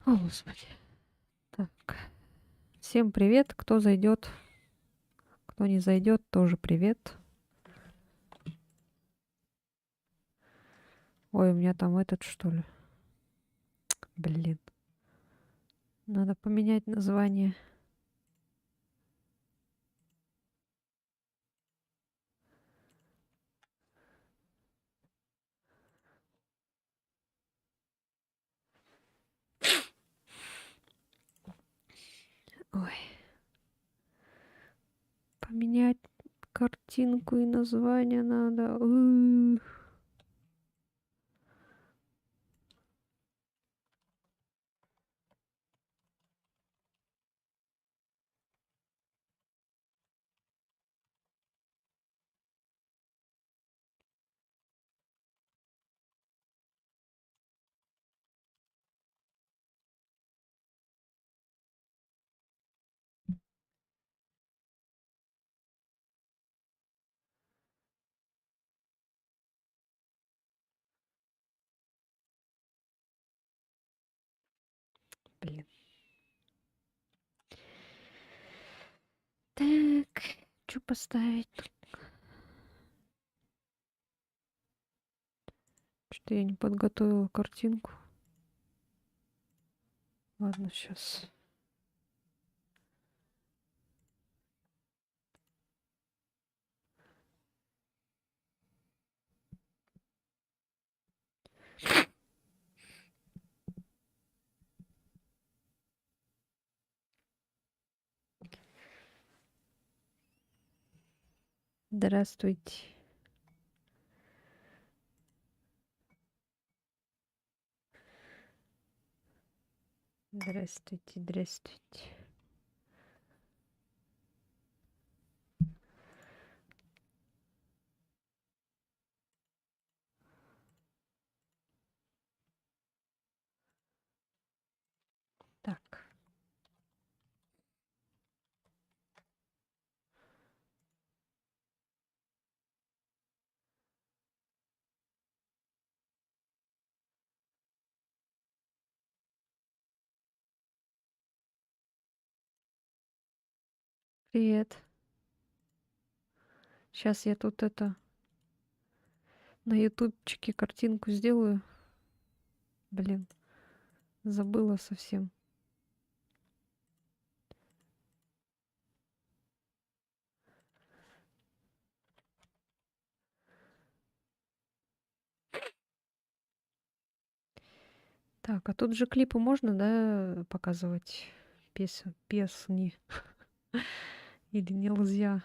О, Господи. Так. Всем привет. Кто зайдет, кто не зайдет, тоже привет. Ой, у меня там этот, что ли? Блин. Надо поменять название. Ой. Поменять картинку и название надо. Блин. Так, что поставить? Что-то я не подготовила картинку. Ладно, сейчас. Здравствуйте. Здравствуйте, здравствуйте. Так. Привет. Сейчас я тут на ютубчике картинку сделаю. Блин, забыла совсем. Так, а тут же клипы можно, да, показывать? Песни. Или нельзя?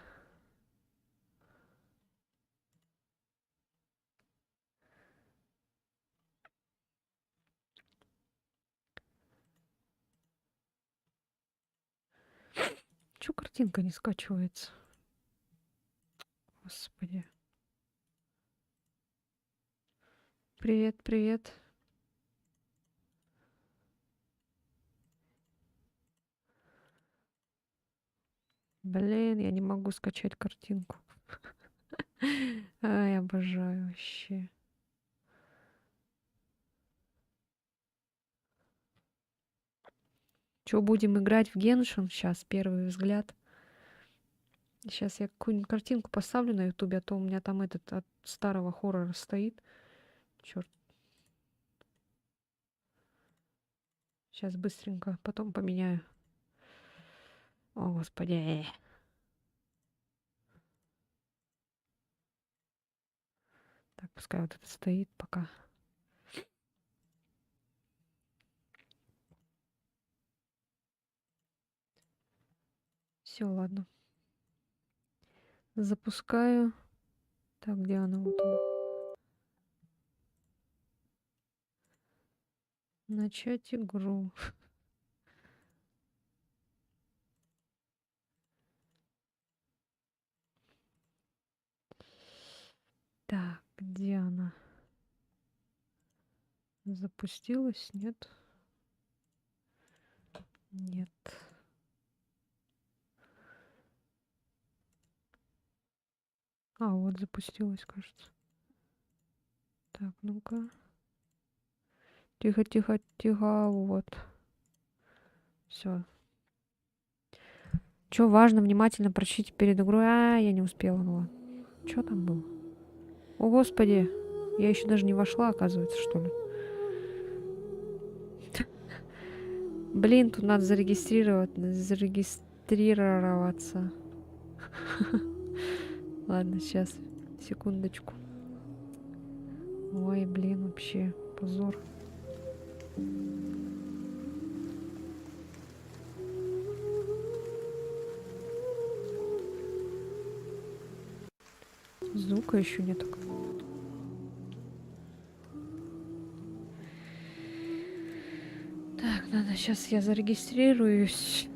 Чё картинка не скачивается? Господи. Привет, привет. Блин, я не могу скачать картинку. Ай, обожаю вообще. Чё, будем играть в Геншин? Сейчас, первый взгляд. Сейчас я какую-нибудь картинку поставлю на ютубе, а то у меня там этот от старого хоррора стоит. Черт. Сейчас быстренько, потом поменяю. О, господи. Так, пускай вот это стоит пока. Все, ладно. Запускаю. Так, где она? Вот она. Начать игру. Так, где она? Запустилась? Нет? Нет. А, вот запустилась, кажется. Так, ну-ка. Тихо, тихо, тихо. Вот. Все. Что важно, внимательно прочтите перед игрой. Я не успела, ну ладно. Что там было? О, господи. Я еще даже не вошла, оказывается, что ли. Блин, тут надо зарегистрироваться. Ладно, сейчас. Секундочку. Ой, блин, вообще позор. Звука еще нет. Так, надо, сейчас я зарегистрируюсь.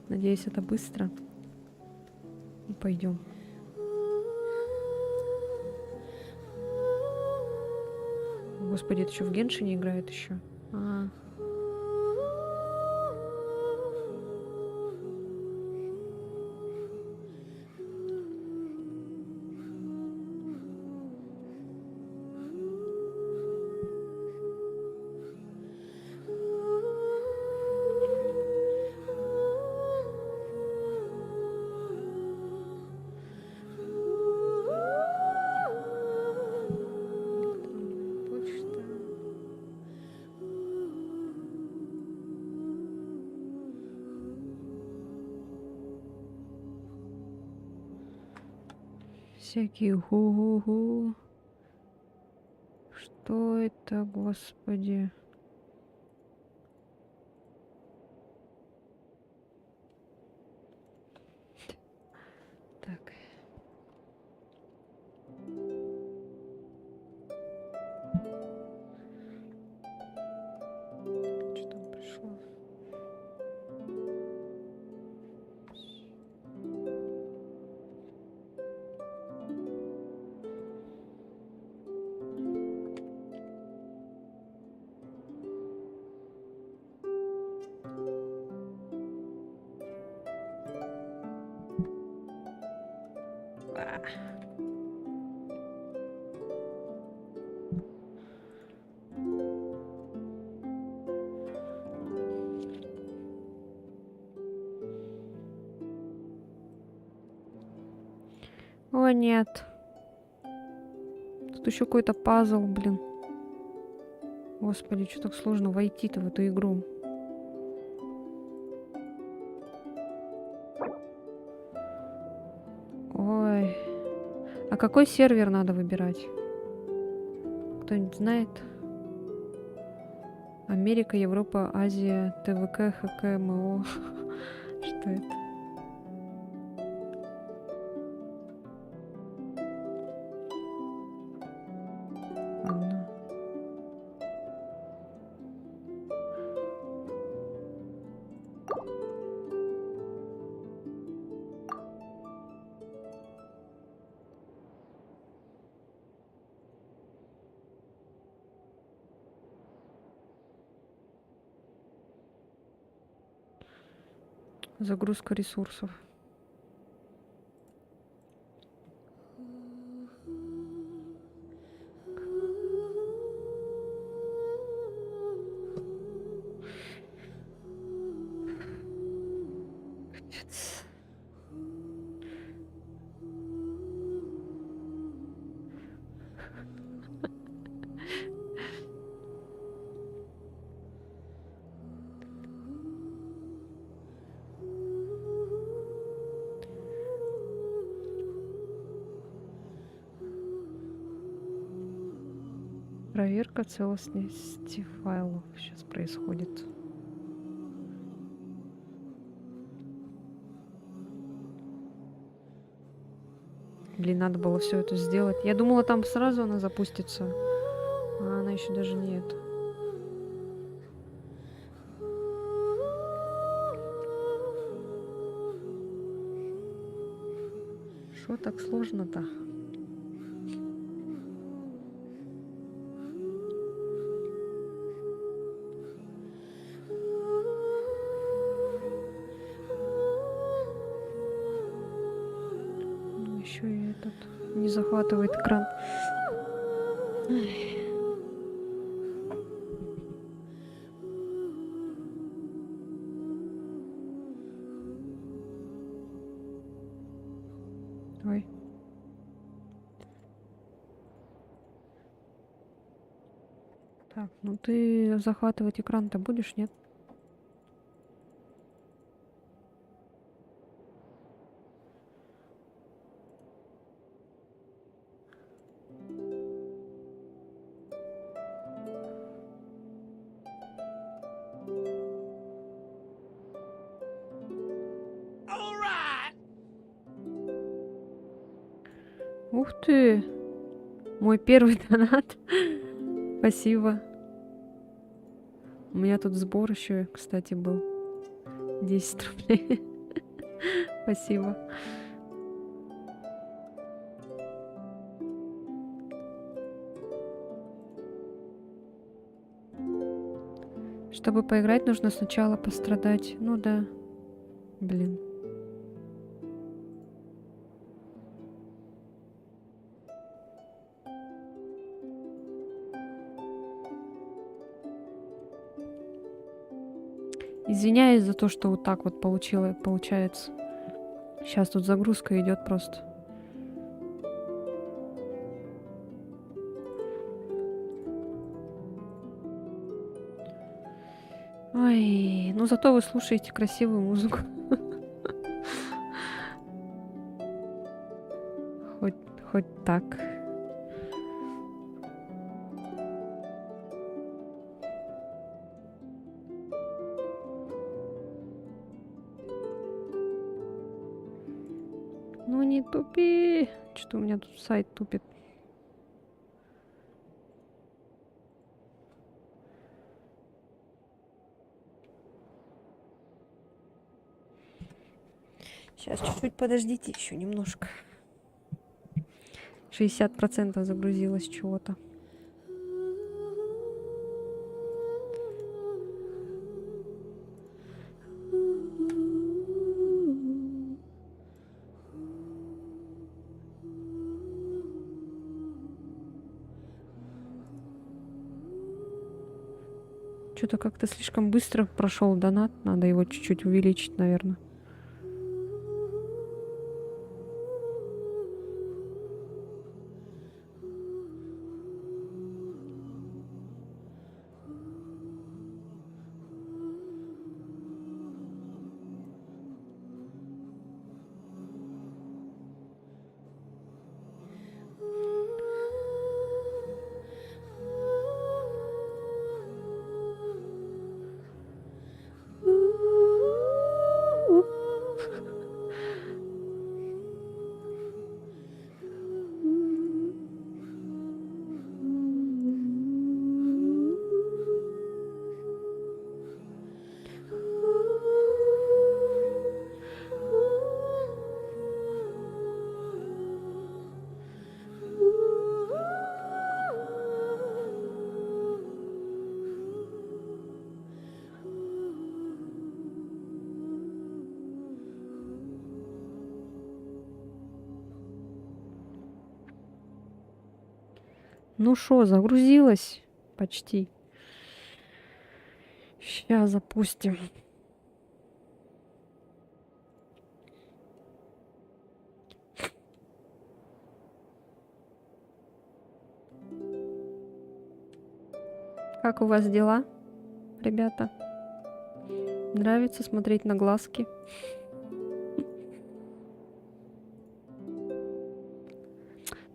Надеюсь, это быстро. И пойдем. Господи, это что, в Геншине играет еще? Всякие ху-ху-ху. Что это, господи? Так. Что там пришло? О, нет. Тут еще какой-то пазл, блин. Господи, что так сложно войти-то в эту игру? Ой. А какой сервер надо выбирать? Кто-нибудь знает? Америка, Европа, Азия, ТВК, ХКМО. Что это? Ладно. Загрузка ресурсов. Проверка целостности файлов сейчас происходит. Блин, надо было все это сделать. Я думала, там сразу она запустится. А она еще даже нет. Что так сложно-то? Еще и этот не захватывает экран. Ай. Ой. Так, ну ты захватывать экран-то будешь, нет? Ух ты! Мой первый донат. Спасибо. У меня тут сбор еще, кстати, был. 10 рублей. Спасибо. Чтобы поиграть, нужно сначала пострадать. Ну да. Блин. Извиняюсь за то, что вот так вот получается. Сейчас тут загрузка идет просто. Ой, ну зато вы слушаете красивую музыку. Хоть так. Ну не тупи. Что-то у меня тут сайт тупит. Сейчас чуть-чуть подождите еще немножко. 60% загрузилось чего-то. Что-то как-то слишком быстро прошел донат. Надо его чуть-чуть увеличить, наверное. Ну шо, загрузилась почти. Сейчас запустим. Как у вас дела, ребята? Нравится смотреть на глазки?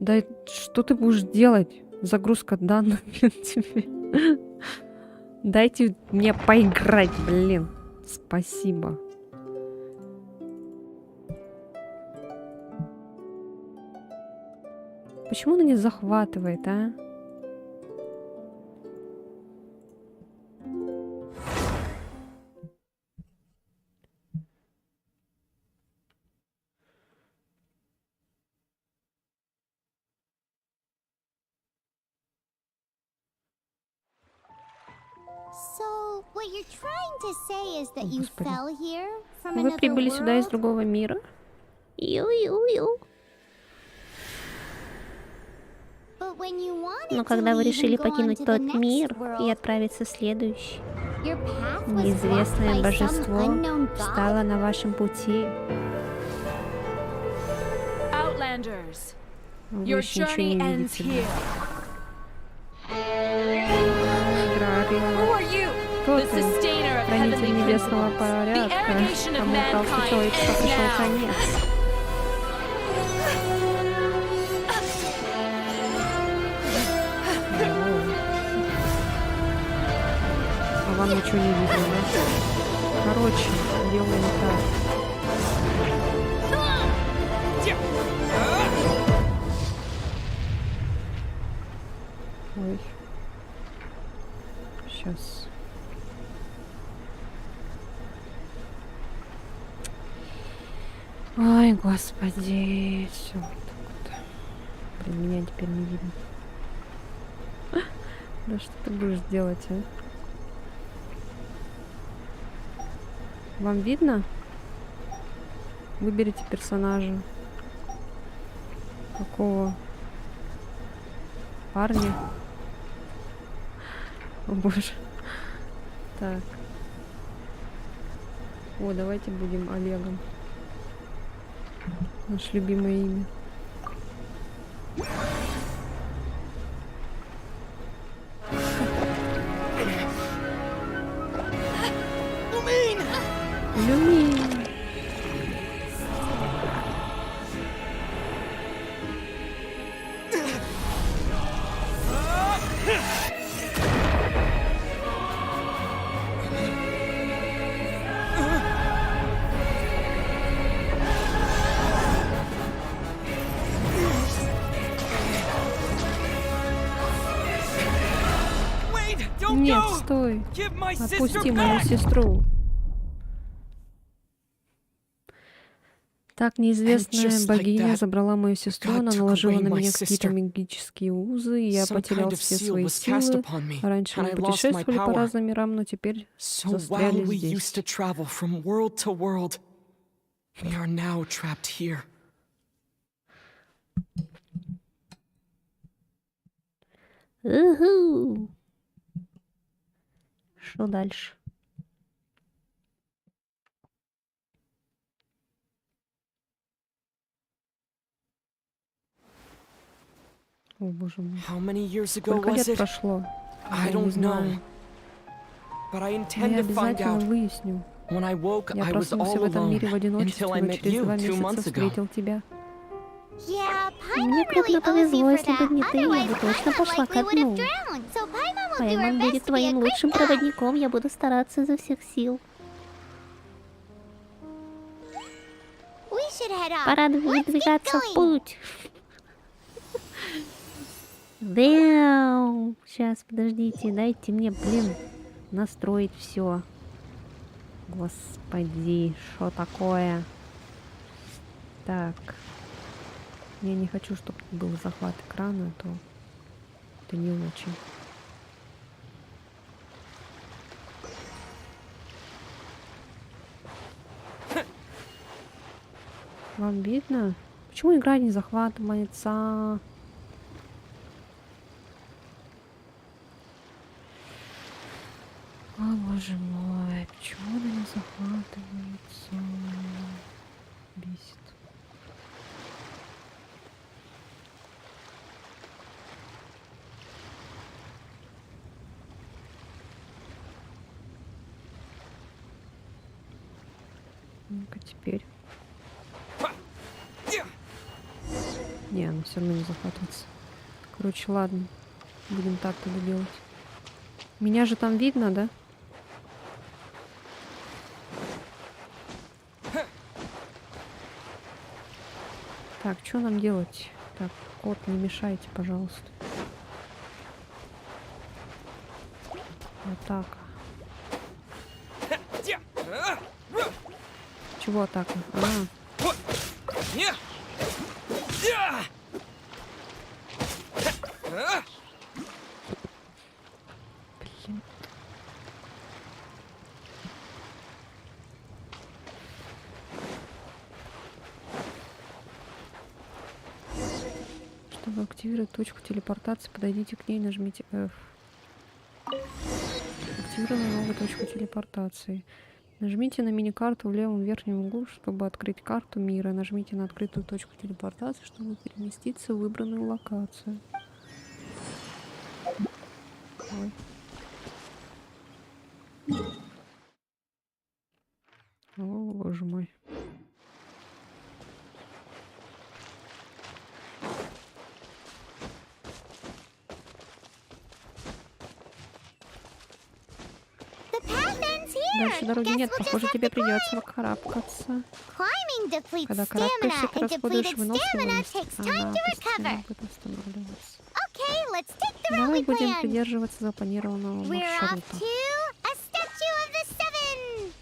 Да что ты будешь делать? Загрузка данных тебе. Дайте мне поиграть, блин. Спасибо. Почему она не захватывает, а? So, what you're trying to say is that you Господи. fell here from Вы another прибыли сюда из world? другого мира? But when you wanted Но to когда вы leave решили and go on покинуть to the тот next мир и world, отправиться в следующий, your path was blocked неизвестное by some божество unknown god? встало на вашем пути. Outlanders. Вы Your еще ничего journey не ends видите. here. Who are you? Кто The ты? sustainer of Хранитель heavenly небесного principles. The порядка. arrogation of Кому остался mankind человечество, ends пришел now. конец. А вам ничего не видно, да? Короче, делаем так. Ой. Сейчас. Ой, господи. Все вот так вот. Блин, меня теперь не видно. Да что ты будешь делать, а? Вам видно? Выберите персонажа. Какого? Парня? О боже. Так. О, давайте будем Олегом. Наше любимое имя. Люмин! Wait, don't Нет, go! стой! Give my sister Отпусти мою back! сестру. Так And неизвестная just like богиня that, забрала мою сестру, God она took наложила away на my меня какие-то sister. магические узы, и я Some потерял kind of все seal свои was cast силы. upon me, Раньше and мы I lost my путешествовали по power. разным мирам, но теперь So while застряли we здесь. used to travel from world to world, we are now trapped here. Уху. Что дальше? О, боже мой. How many years ago Сколько was лет it? прошло? I Я не don't know. знаю. But I Но intend я to find обязательно out. выясню. When I woke, Я I was проснулся all в этом alone мире в одиночестве, until I но met через 2 you 2 месяца months ago. встретил тебя. Yeah, Мне Paimon крупно really owes you повезло, for если бы that. не ты, я Otherwise, бы точно Paimon пошла likely ко would have дну. drowned. So Paimon will do her Паймон best будет to be a твоим great лучшим guide. проводником, я буду стараться изо всех сил. We should head off. Пора Let's get выдвигаться в going. путь. Дэу. Сейчас, подождите, дайте мне, блин, настроить все. Господи, что такое? Так. Я не хочу, чтобы был захват экрана, а то это не очень. Вам видно? Почему игра не захватывается? О, боже мой, почему она не захватывается? Бесит. Ну-ка теперь. Не, она все равно не захватывается. Короче, ладно. Будем так тогда делать. Меня же там видно, да? Так, что нам делать? Так, кот, не мешайте, пожалуйста. Атака. Чего атака? Блин. Чтобы активировать точку телепортации, подойдите к ней, нажмите F. Активировала новую точку телепортации. Нажмите на мини-карту в левом верхнем углу, чтобы открыть карту мира. Нажмите на открытую точку телепортации, чтобы переместиться в выбранную локацию. Ой. О, боже мой. The path ends here. Дальше дороги Guess нет. we'll just Похоже, have тебе to go. придется карабкаться. Climbing depletes Когда stamina, карабкаешься, ты and расходуешь depleted stamina выносливость. takes Она time to постепенно recover. будет восстанавливаться. Okay, let's take the route Давай we будем planned. придерживаться запланированного We're off маршрута. to a statue of the seven.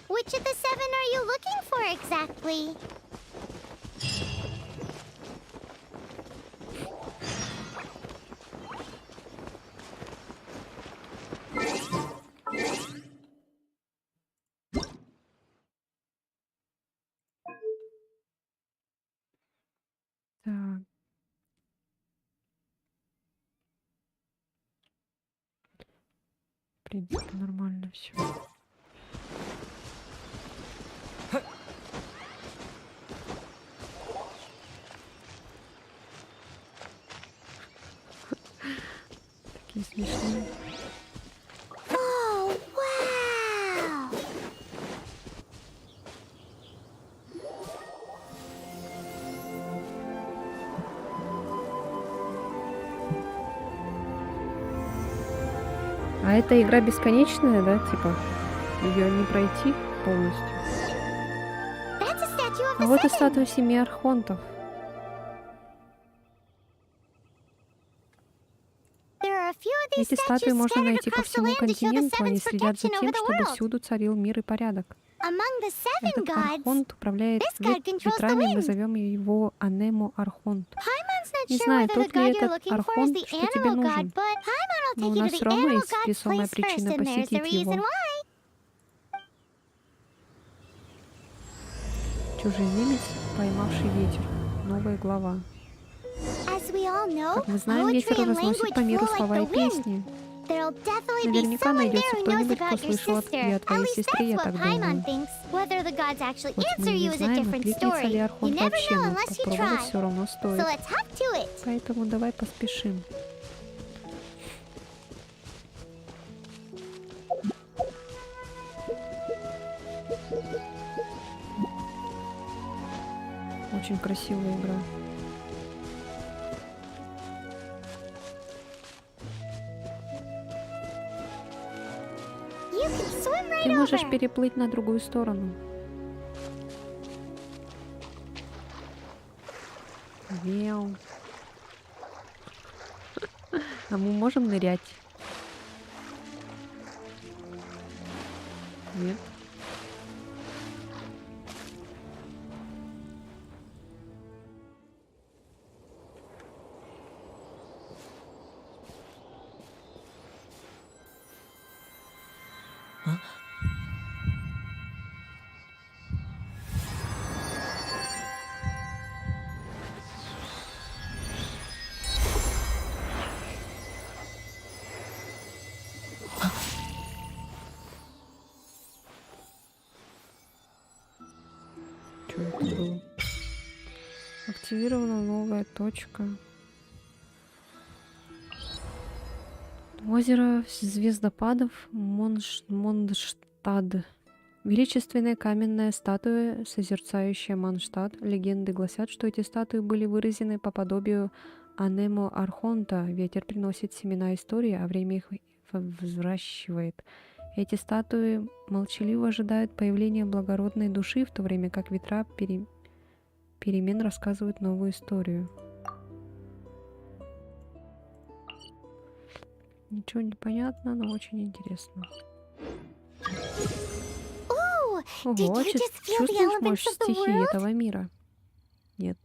Which of the seven are you looking for exactly? Так. В принципе, нормально все. Такие смешные. Oh, wow! А эта игра бесконечная, да? Типа, ее не пройти полностью. That's a statue of А the вот и seven. статуя семи архонтов. There are a few of these Эти статуи statues можно scattered найти по across the всему land to show the континенту. Они seven's следят за protection тем, over the чтобы world. всюду царил мир и порядок. Among the seven Этот gods, архонт управляет this god controls the ветрами, мы wind. зовем его Анемо Архонт. Paimon's not Не sure знаю, whether the тот ли god you're этот looking for is архонт, the что тебе animal нужен. god, but Paimon Но will у take you нас to все the равно animal есть god's весомая place first, причина and there's the посетить reason его. why. Чужеземец, поймавший ветер. Новая глава. As we all know, Как мы знаем, poetry ветер and разносит language по миру flow like слова the и wind. песни. There'll definitely be Наверняка someone there найдется who knows кто-нибудь, кто about your слышал sister. и о At твоей least сестре, that's я what так Paimon думаю. thinks. Whether the gods actually Вот мы answer не you is a знаем, different откликнется ли story. You Архонт never вообще, know но unless you попробовать try. все равно So стоит. let's hop to it. Поэтому давай поспешим. Очень красивая игра. You can swim right Ты можешь over. переплыть на другую сторону. Веу. А мы можем нырять? Нет. Что это было? Активирована новая точка. Озеро звездопадов Мондштад. Величественная каменная статуя, созерцающая Мондштад. Легенды гласят, что эти статуи были вырезаны по подобию Анемо Архонта. Ветер приносит семена истории, а время их взращивает. Эти статуи молчаливо ожидают появления благородной души, в то время как ветра перемен рассказывают новую историю. Ничего не понятно, но очень интересно. Ooh, did Ого, you just feel the чувствуешь elements мощь of the стихии world? этого мира? Нет.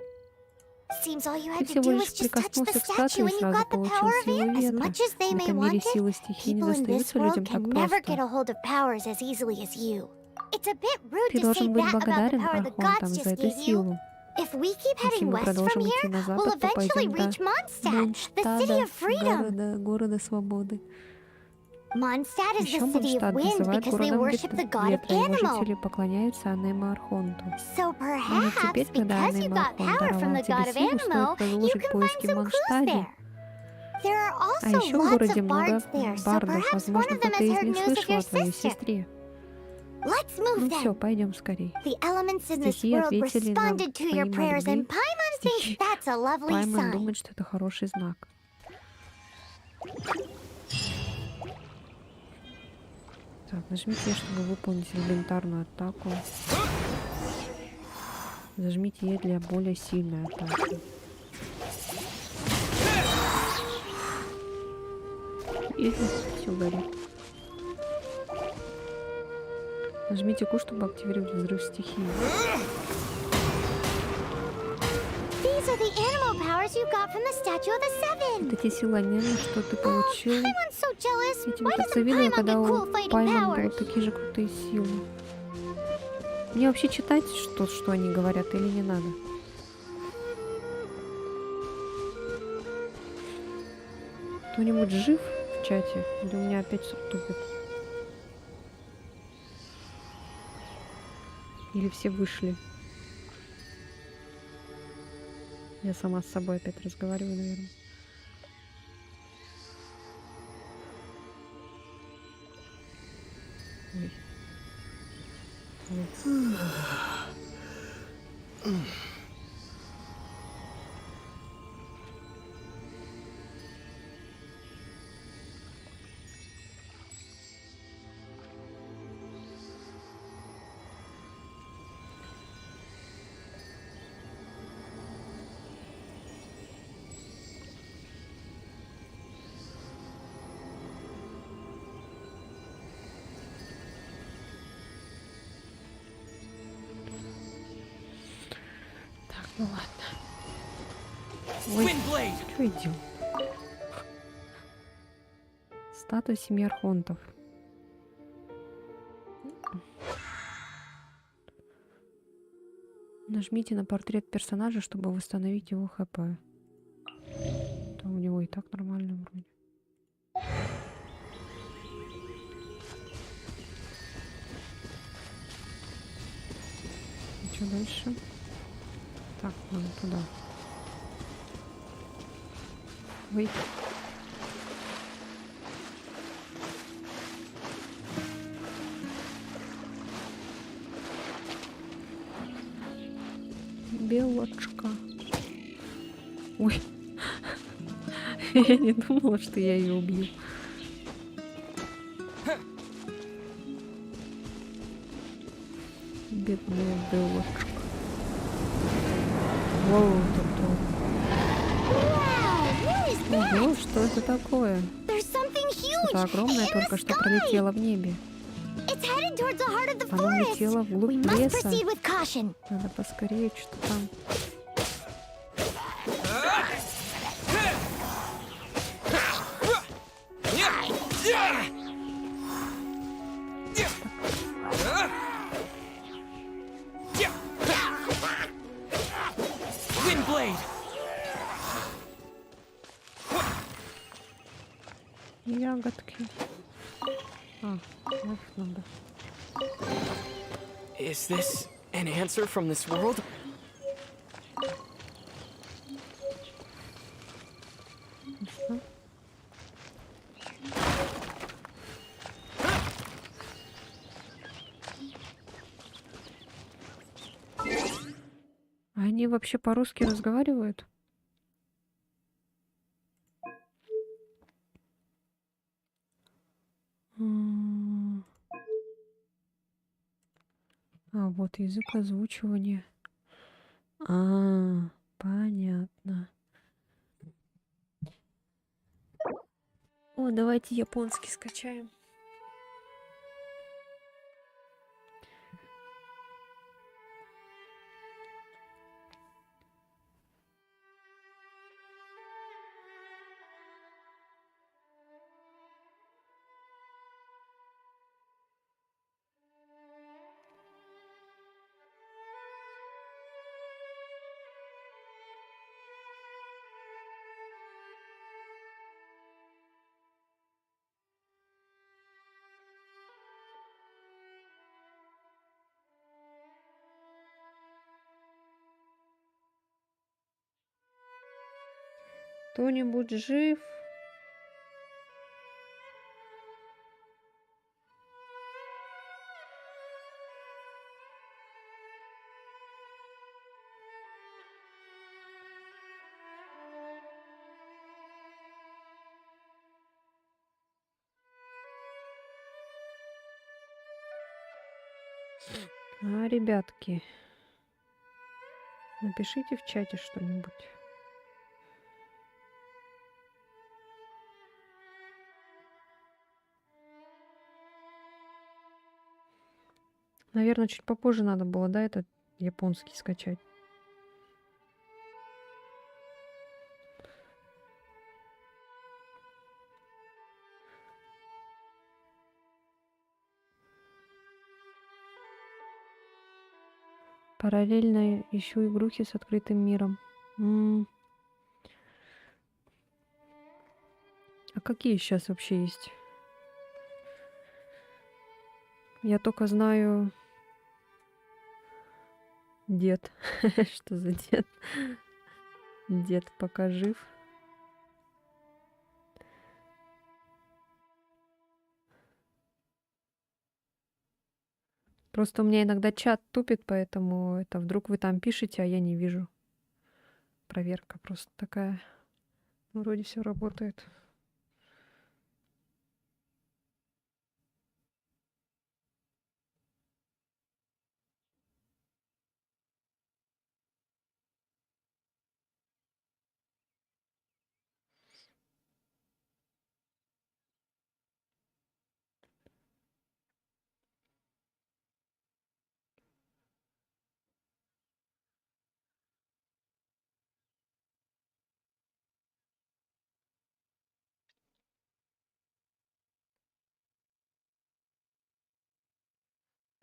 Seems all you Ты had to всего do лишь was just touch the прикоснулся к statue статуе и and you сразу got the получил power of силу air. As ветра. much as they В may этом want мире it, силы стихии не people in this достаются world людям can так never get просто. a hold of powers as easily as you. It's a bit rude Ты to say должен быть that about the благодарен power the Архонтам gods за just эту gave you. силу. If we keep Если heading мы west from продолжим идти here, на we'll запад, то eventually пойдем reach до Mondstadt, the city Мундштада, of freedom. города свободы. Mondstadt is Еще the city of Мунштадт wind называют because they городом worship the god of ветра, его Anemo. жители поклоняются Анемо Архонту. So Ну и perhaps теперь, когда because you Анемо got Архон power from даровал the тебе god of силу, стоит Anemo, you продолжить can find поиски в some clues Mondstadте. there. There are А also еще в lots городе of много bards there, so бардов. perhaps one Возможно, of them кто-то has из heard них news of слышал your о твоей sister. сестре. Let's move Ну все, then. пойдем скорей. The elements in this Стихии world ответили на responded to your твои prayers, and мольбы. Paimon thinks Стихи. that's a lovely Паймон sign. думает, что это хороший знак. Так, нажмите Е, чтобы выполнить элементарную атаку. Зажмите Е для более сильной атаки. И все горит. Нажмите Q, чтобы активировать взрыв стихии. These are the animal powers you got from the Statue of the Seven. Вот эти силы Анемы, что ты получил. Paimon's so jealous. Я тебе Why так doesn't завидую, Paimon когда get у cool fighting Паймон были powers? такие же крутые силы. Мне вообще читать, что они говорят, или не надо? Кто-нибудь жив в чате? Или у меня опять все тупит? Или все вышли? Я сама с собой опять разговариваю, наверное. Ой. Ой. Так, ну ладно. Ой, Windblade! что идем? Статуя семьи архонтов. Нажмите на портрет персонажа, чтобы восстановить его ХП. То у него и так нормально вроде. И что дальше? Так, надо туда. Ой. Белочка. Ой. Я не думала, что я ее убью. Бедная белочка. Воу, Wow, what is that? Ого, что это такое? There's something huge Что-то огромное in только the что sky. пролетело в небе. It's headed towards the heart of the Оно forest. летело We вглубь must леса. proceed with caution. Надо поскорее, что там. Windblade! Ягодки. А, вот надо. Is this an answer from this world? Что? А они вообще по-русски разговаривают? М. А, вот язык озвучивания. А, понятно. О, давайте японский скачаем. Кто-нибудь жив? Ребятки, напишите в чате что-нибудь. Наверное, чуть попозже надо было, да, этот японский скачать. Параллельно ищу игрухи с открытым миром. А какие сейчас вообще есть? Я только знаю дед. Что за дед? Дед пока жив. Просто у меня иногда чат тупит, поэтому это вдруг вы там пишете, а я не вижу. Проверка просто такая. Вроде все работает.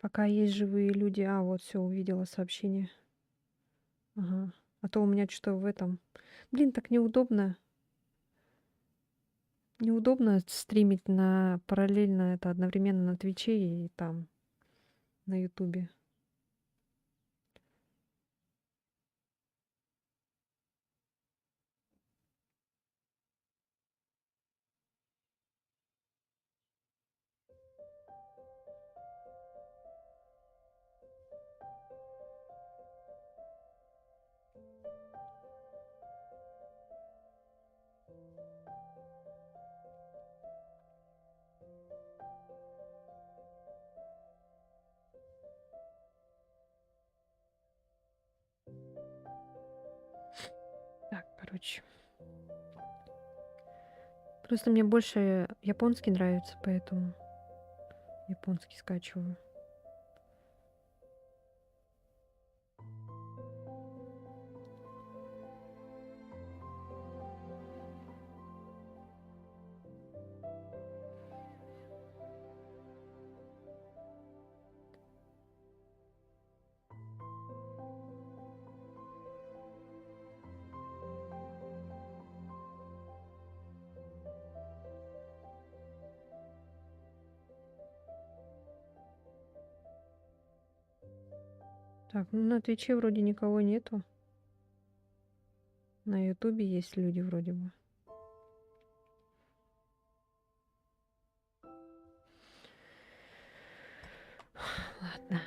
Пока есть живые люди. Вот все, увидела сообщение. Ага. А то у меня что-то в этом. Блин, так неудобно. Неудобно стримить на параллельно это одновременно на Твиче и там на Ютубе. Так, короче. Просто мне больше японский нравится, поэтому японский скачиваю. Так, ну на Твиче вроде никого нету. На Ютубе есть люди вроде бы. Ладно.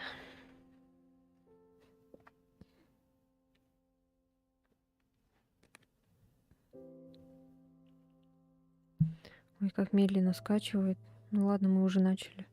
Ой, как медленно скачивает. Ну ладно, мы уже начали.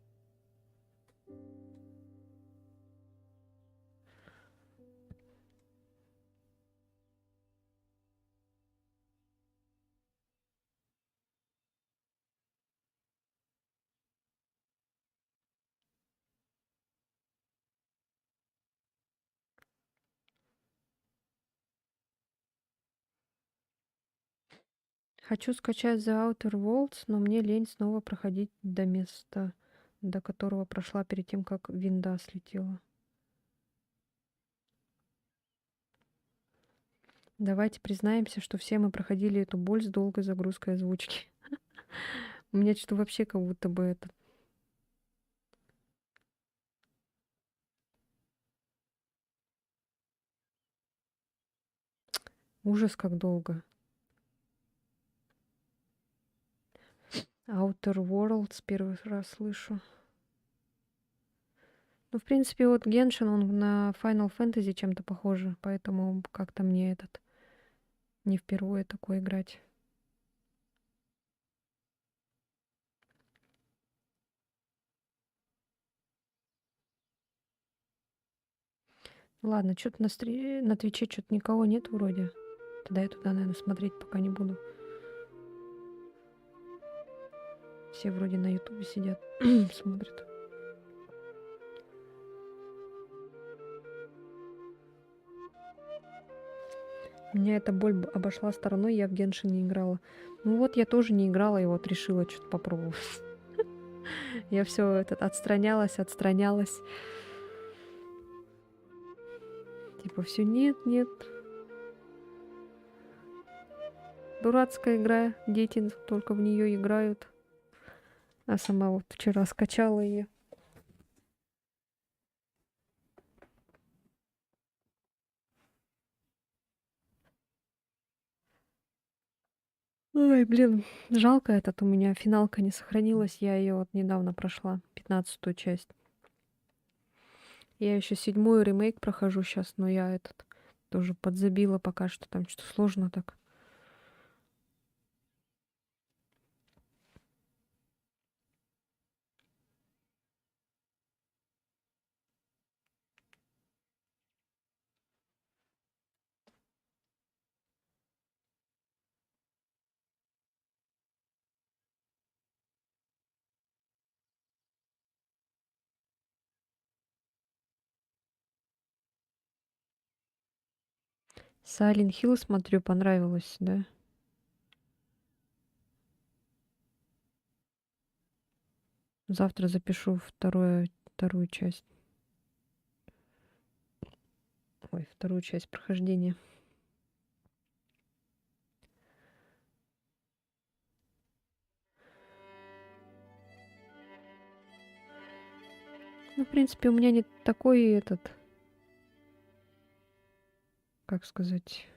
Хочу скачать The Outer Worlds, но мне лень снова проходить до места, до которого прошла перед тем, как винда слетела. Давайте признаемся, что все мы проходили эту боль с долгой загрузкой озвучки. У меня что-то вообще как будто бы это... Ужас, как долго. Outer Worlds первый раз слышу. Ну, в принципе, вот Геншин, он на Final Fantasy чем-то похоже, поэтому как-то мне этот не впервые такое играть. Ладно, что-то на Твиче что-то никого нет вроде. Тогда я туда, наверное, смотреть пока не буду. Все вроде на Ютубе сидят, смотрят. Меня эта боль обошла стороной, я в Геншин не играла. Ну вот я тоже не играла, и вот решила что-то попробовать. Я все отстранялась. Типа все нет. Дурацкая игра, дети только в нее играют. А сама вот вчера скачала ее. Ой, блин, жалко этот у меня финалка не сохранилась. Я ее вот недавно прошла, 15-ю часть. Я еще 7-ю ремейк прохожу сейчас, но я этот тоже подзабила пока что. Там что-то сложно так. Silent Hill смотрю, понравилось, да? Завтра запишу вторую часть. Ой, вторую часть прохождения. Ну, в принципе, у меня не такой этот, как сказать,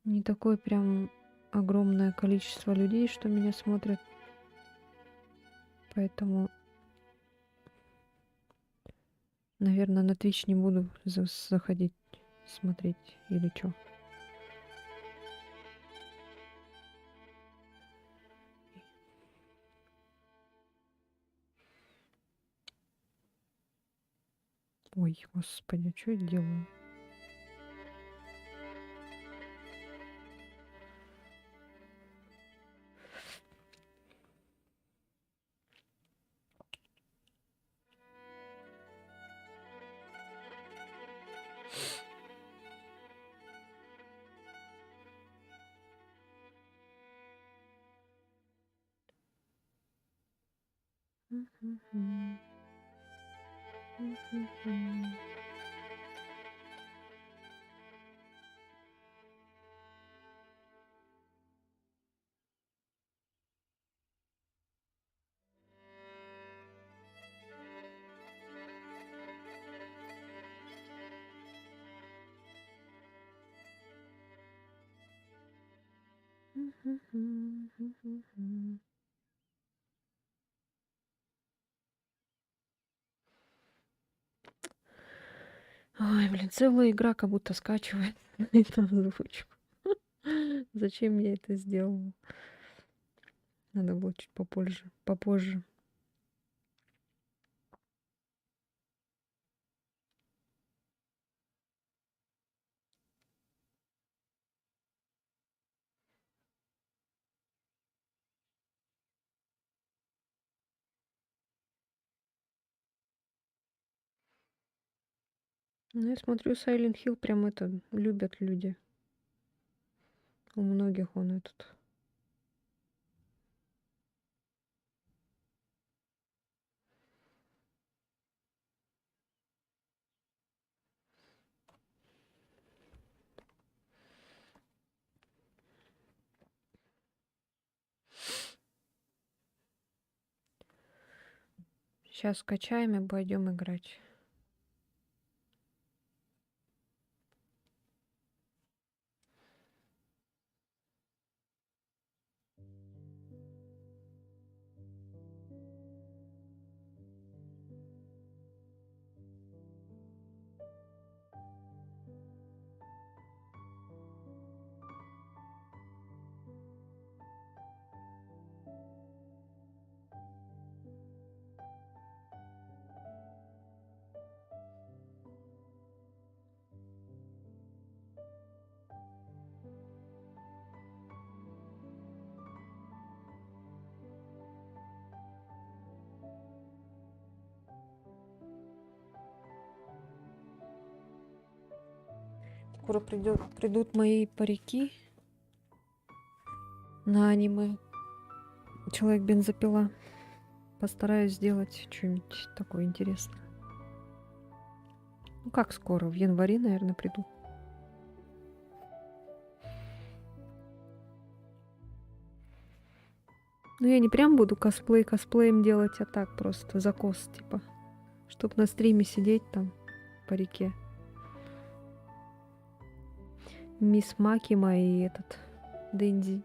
не такое прям огромное количество людей, что меня смотрят. Поэтому, наверное, на Twitch не буду заходить, смотреть или что. Ой, господи, что я делаю? Ой, блин, целая игра как будто скачивает эту озвучку. Зачем я это сделала? Надо было чуть попозже. Ну, я смотрю, Silent Hill прям это любят люди. У многих он этот. Сейчас скачаем и пойдем играть. Скоро придут мои парики на аниме. Человек-бензопила. Постараюсь сделать что-нибудь такое интересное. Ну как скоро? В январе, наверное, приду. Ну я не прям буду косплеем делать, а так просто закос, типа. Чтоб на стриме сидеть там по реке. Мисс Макима и этот Дэнди.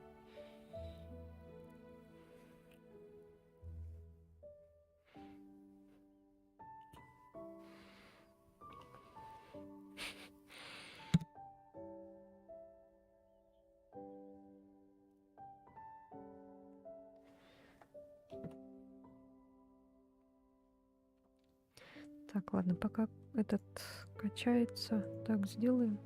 Так, ладно, пока этот качается, так сделаем.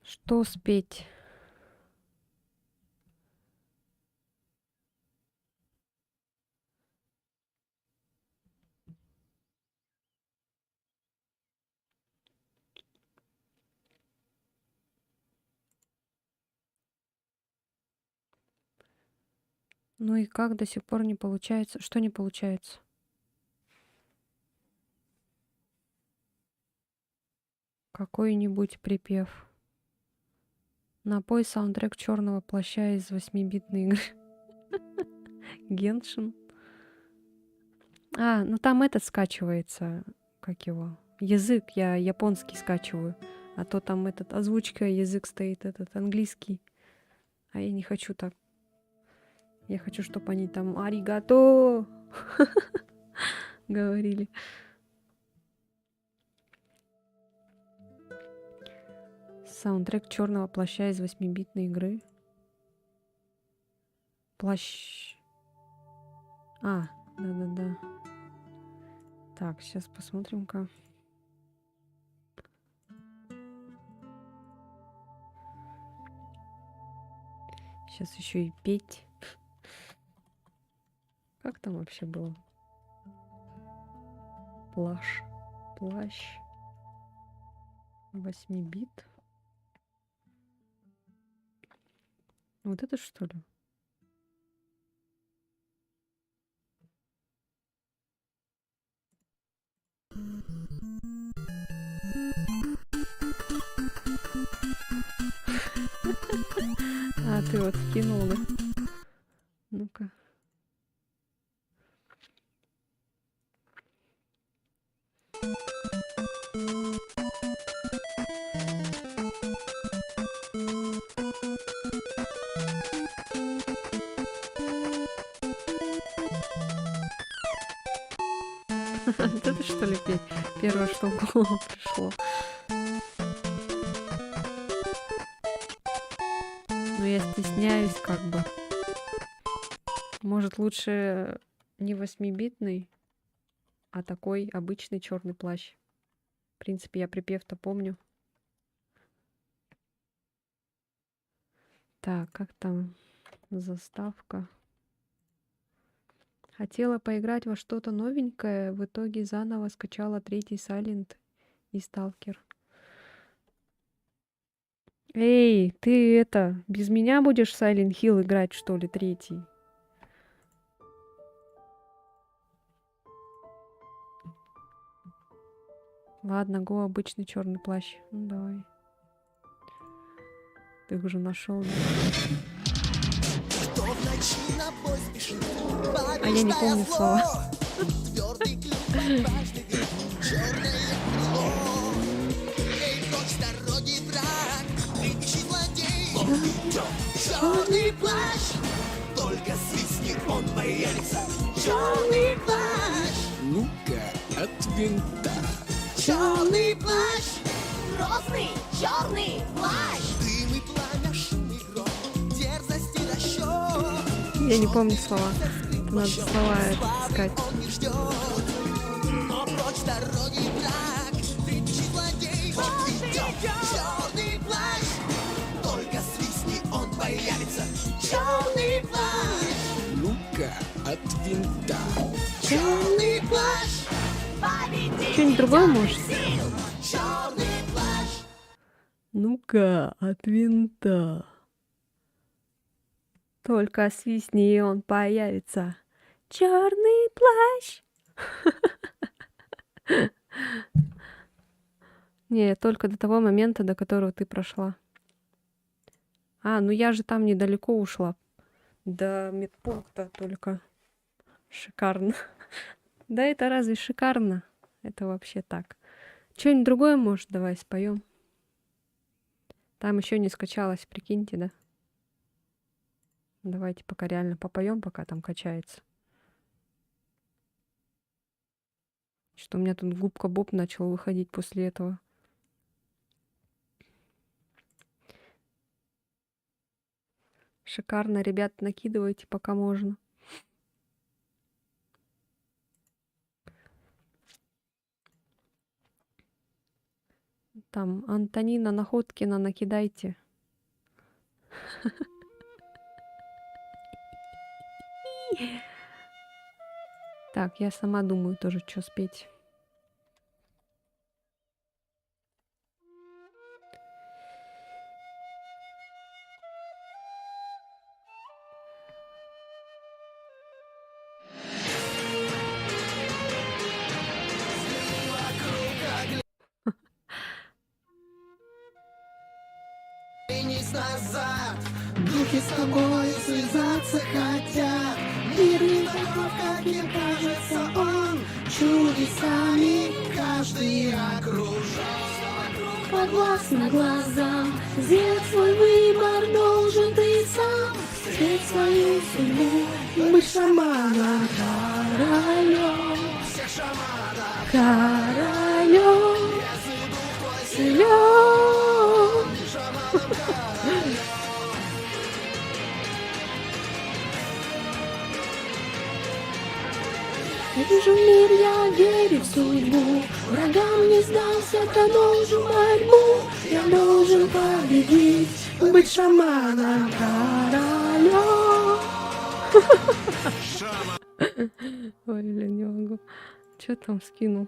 Что спеть? Ну и как до сих пор не получается? Что не получается? Какой-нибудь припев. Напой саундтрек черного плаща из 8-битной игры. Геншин. А, ну там этот скачивается. Как его? Язык я японский скачиваю. А то там этот озвучка, язык стоит этот английский. А я не хочу так. Я хочу, чтобы они там аригато говорили. Саундтрек черного плаща из 8-битной игры. Плащ. А, да-да-да. Так, сейчас посмотрим-ка. Сейчас еще и петь. Как там вообще было? Плащ. 8-бит. Вот это что ли? А, ты вот скинул, да? Ну-ка. Вот это что ли петь? Первое, что в голову пришло. Но я стесняюсь как бы. Может, лучше не 8-битный, а такой обычный черный плащ. В принципе, я припев-то помню. Так, как там заставка? Хотела поиграть во что-то новенькое, в итоге заново скачала 3-й Silent и Stalker. Эй, ты это, без меня будешь Silent Hill играть, что ли, 3-й? Ладно, го обычный черный плащ. Ну давай. Ты их уже нашел. А я не помню слова. Черный плащ, только свистни, он появится. Черный плащ, ну-ка, от винта. Черный плащ, Грозный черный плащ. дым и пламя, шум и гром, дерзость и расчет. Я не помню слова. Надо слова искать. Он не ждет, но прочь дороги враг, трепещи злодей, идет. Черный плащ, только свистни, он появится. Черный плащ, ну-ка, от винта. Черный плащ, победи. Что-нибудь другое может? Черный плащ. Ну-ка, от винта. Только свистни, и он появится. Черный плащ. Не, только до того момента, до которого ты прошла. А, ну я же там недалеко ушла. До медпункта только. Шикарно. Да это разве шикарно? Это вообще так. Что-нибудь другое, может, давай споем. Там еще не скачалось, прикиньте, да? Давайте пока реально попоем, пока там качается. Что у меня тут губка Боб начал выходить после этого. Шикарно, ребят, накидывайте, пока можно. Там Антонина Находкина накидайте. Так, я сама думаю тоже, что спеть. Вернись назад, духи с тобой связаться хотят. Мир не таков, как им кажется он, чудесами каждый окружен. Подвластно глазам, сделать свой выбор должен ты сам. Встреть свою судьбу, быть шаманом, королем. Королем, силен. Вижу мир, я верю в судьбу. Врагам не сдался, продолжу борьбу. Я должен победить, быть шаманом, королем. Ой, блин, не могу. Что там скинул?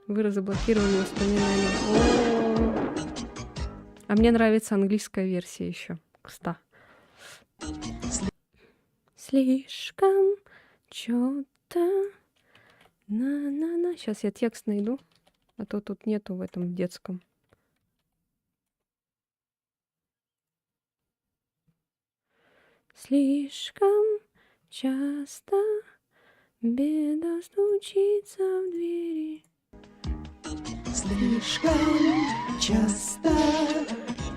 Вы разблокировали воспоминания. О-о-о. А мне нравится английская версия еще. Кста. Слишком чё-то на-на-на. Сейчас я текст найду, а то тут нету в этом детском. Слишком часто беда стучится в двери. Слишком часто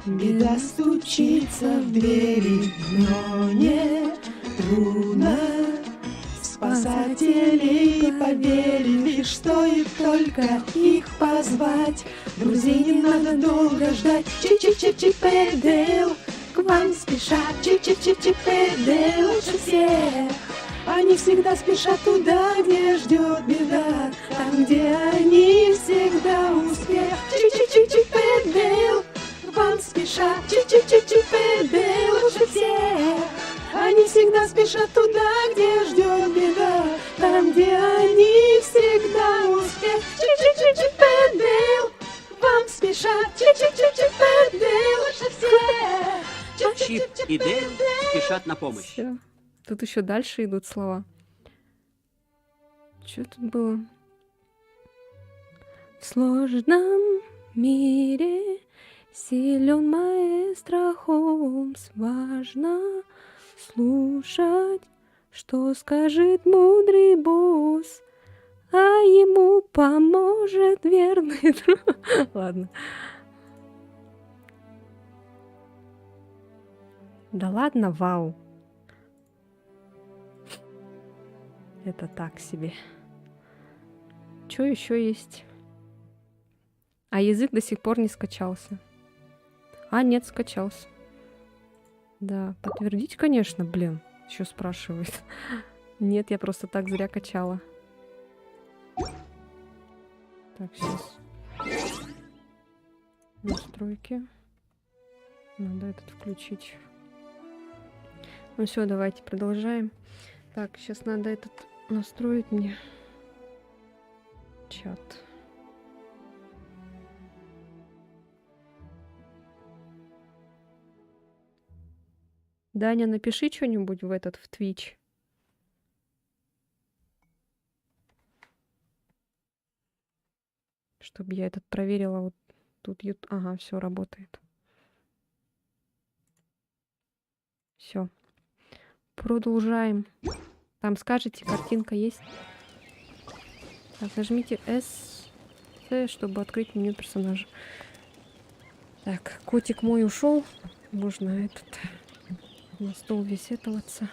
беда стучится в двери, но не трудно спасателей поверить, лишь стоит только их позвать. Друзей не надо долго ждать. Чип-чип-чип-чип-эдэл, к вам спешат. Чип-чип-чип-чип-эдэл, лучше всех. Они всегда спешат туда, где ждет беда, там, где они всегда успех. Чип-чип-чип-чип-эдэл, к вам спешат. Чип-чип-чип-чип-эдэл, лучше всех. Они всегда спешат туда, где ждет беда, там, где они всегда успех. Чип-чип-чип-чип-эдэл, к вам спешат. Чип-чип-чип-чип-эдэл, лучше всех. Чип и Дейл спешат на помощь. Всё. Тут еще дальше идут слова. Что тут было? В сложном мире Силен маэстро Холмс, важно слушать, что скажет мудрый босс, а ему поможет верный друг. Ладно. Да ладно, вау. Это так себе. Что еще есть? А язык до сих пор не скачался. А, нет, скачался. Да, подтвердить, конечно, блин. Еще спрашивает. Нет, я просто так зря качала. Так, сейчас. Настройки. Надо этот включить. Ну все, давайте продолжаем. Так, сейчас надо этот настроить мне. Чат. Даня, напиши что-нибудь в этот, в Twitch. Чтобы я этот проверила. Вот тут YouTube. Ага, все работает. Все. Продолжаем. Там скажете, картинка есть. Так, нажмите S, чтобы открыть меню персонажа. Так, котик мой ушел. Можно этот на стол висетоваться.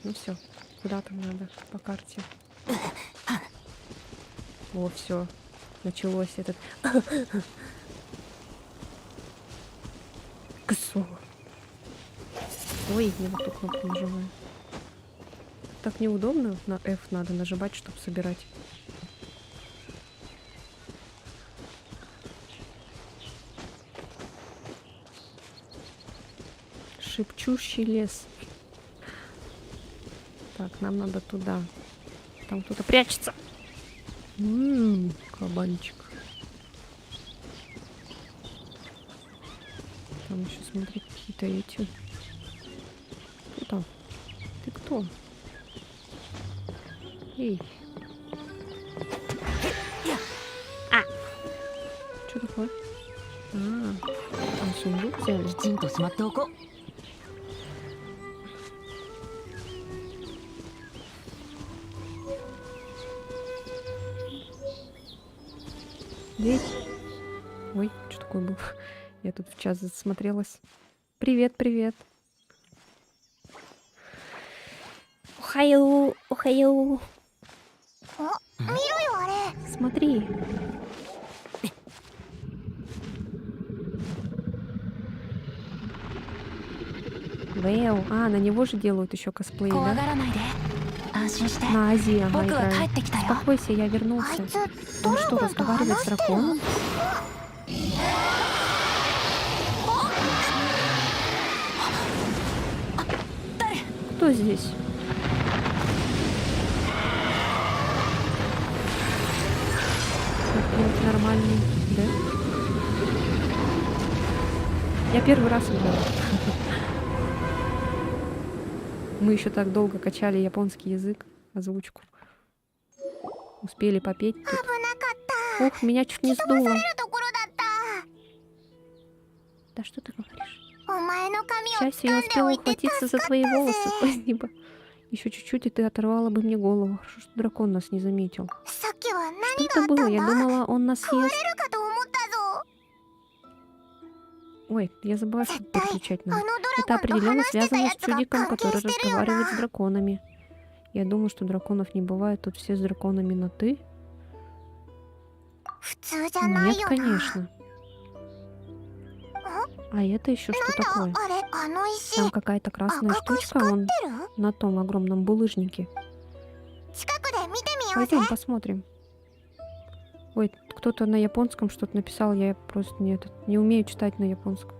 Ну все, куда там надо по карте. О, все, началось этот. Косо. Ой, не в эту кнопку нажимаю. Так неудобно. На F надо нажимать, чтобы собирать. Шепчущий лес. Так, нам надо туда. Там кто-то прячется. Кабанчик. Там еще, смотри, какие-то эти. Кто там? Ты кто? Эй. Что такое? Там сундук взяли. きちんとしまっておこう。 Дверь. Ой, что такое было? Я тут в час засмотрелась. Привет, привет. Ухаю, ухаю. Смотри. Вэу. А, на него же делают еще косплей, 怖 да? がらないで安心して На Азии, ага, 僕は帰 играет. ってきたよ Успокойся, я あい вернулся. つ Он что, разговаривает с драконом? Кто здесь? Какой-нибудь нормальный, да? Я первый раз играла. Мы еще так долго качали японский язык, озвучку. Успели попеть тут. 危なかった。 Ух, меня чуть не 飛ば сдуло. されるところだった。 Да что ты говоришь? お前の К 髪を счастью, 掴 я んで успела おいて ухватиться 助 за かっ твои たぜ。 волосы. Спасибо. Еще чуть-чуть, и ты оторвала бы мне голову. Хорошо, что дракон нас не заметил. さっきは Что 何があ это った было? ん Я だ думала, он нас 食わ съест. れるかと思ったぞ。 Ой, я забыла, что絶対 переключать あの надо. ド Это ラゴンと определенно 話してた связано や с つが чудиком, 関係 который してるよ разговаривает с な。 драконами. Я думаю, что драконов не бывает. Тут все с драконами на «ты». 普通じゃない Нет, よな。 конечно. А это еще что なん такое? だあれ、あの石。 Там какая-то красная 赤く штучка 光っ вон てる？ на том огромном булыжнике. 近くで見てみようぜ。 Пойдем посмотрим. Ой, кто-то на японском что-то написал, я просто не умею читать на японском.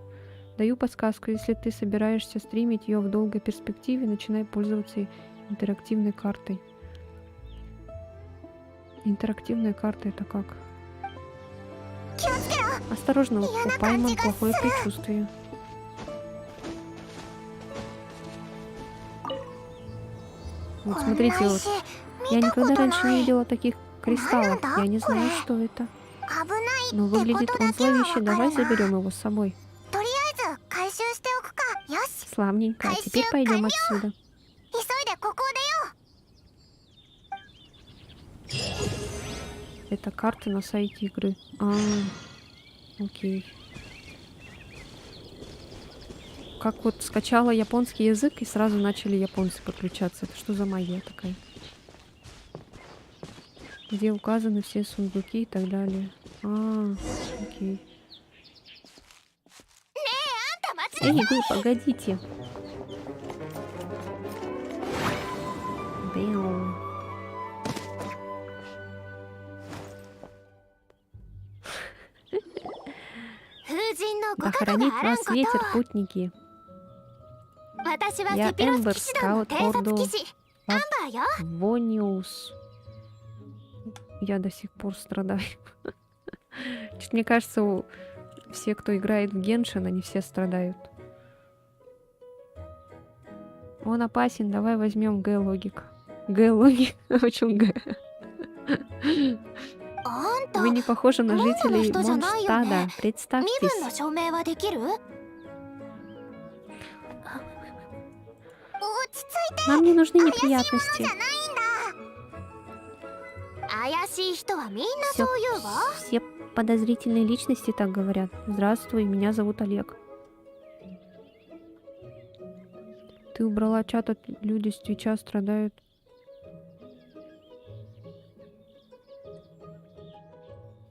Даю подсказку, если ты собираешься стримить ее в долгой перспективе, начинай пользоваться интерактивной картой. Интерактивная карта это как? 気をつけろ。 Осторожно, у Я на Пайман кончика плохое сыра. предчувствие. Вот こん смотрите, な вот 石 я 見たこ никогда と раньше な не い。 видела таких кристаллов. Надо, Я не знаю, Коля. что это. 危ない Но выглядит он зловеще. Давай заберем его с собой. とりあえず回収しておくか。よし、 Славненько. А теперь пойдем отсюда. 急いでここを出よう。 Это карта на сайте игры. А, окей. Как вот скачала японский язык и сразу начали японцы подключаться. Это что за магия такая? Где указаны все сундуки и так далее. А, окей. Эй, вы, погодите. Бэу. Да хранит вас ветер, путники. 私は Я セピロス Эмбер, 騎士団の скаут 偵察 Ордо 騎士アンバーよ。 Вониус. Я до сих пор страдаю. Чуть мне кажется, все, кто играет в Геншин, они все страдают. Он опасен, давай возьмем Г-логик. Г-логик? Почему Г? あんた Вы не похожи на Монгол жителей что за Монштада. наёне? 身分の Представьтесь. 証明はできる？落ち着いて。 Нам не нужны 怪しいもの неприятности. じゃないんだ。怪しい人はみんな Всё- そう言うわ。 Все подозрительные личности так говорят. Здравствуй, меня зовут Олег. Ты убрала чат, от люди с Твича страдают.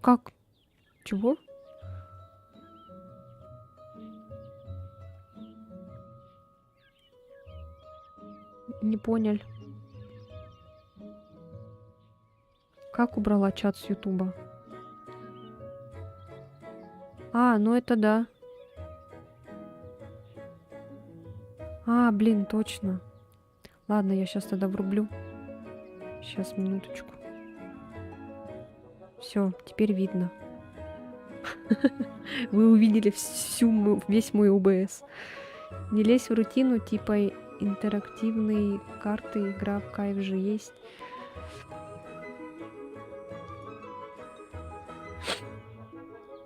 Как? Чего? Не понял. Как убрала чат с Ютуба? А, ну это да. А, блин, точно. Ладно, я сейчас тогда врублю. Сейчас, минуточку. Все, теперь видно. Вы увидели весь мой ОБС. Не лезь в рутину, типа интерактивные карты, игра в кайф же есть.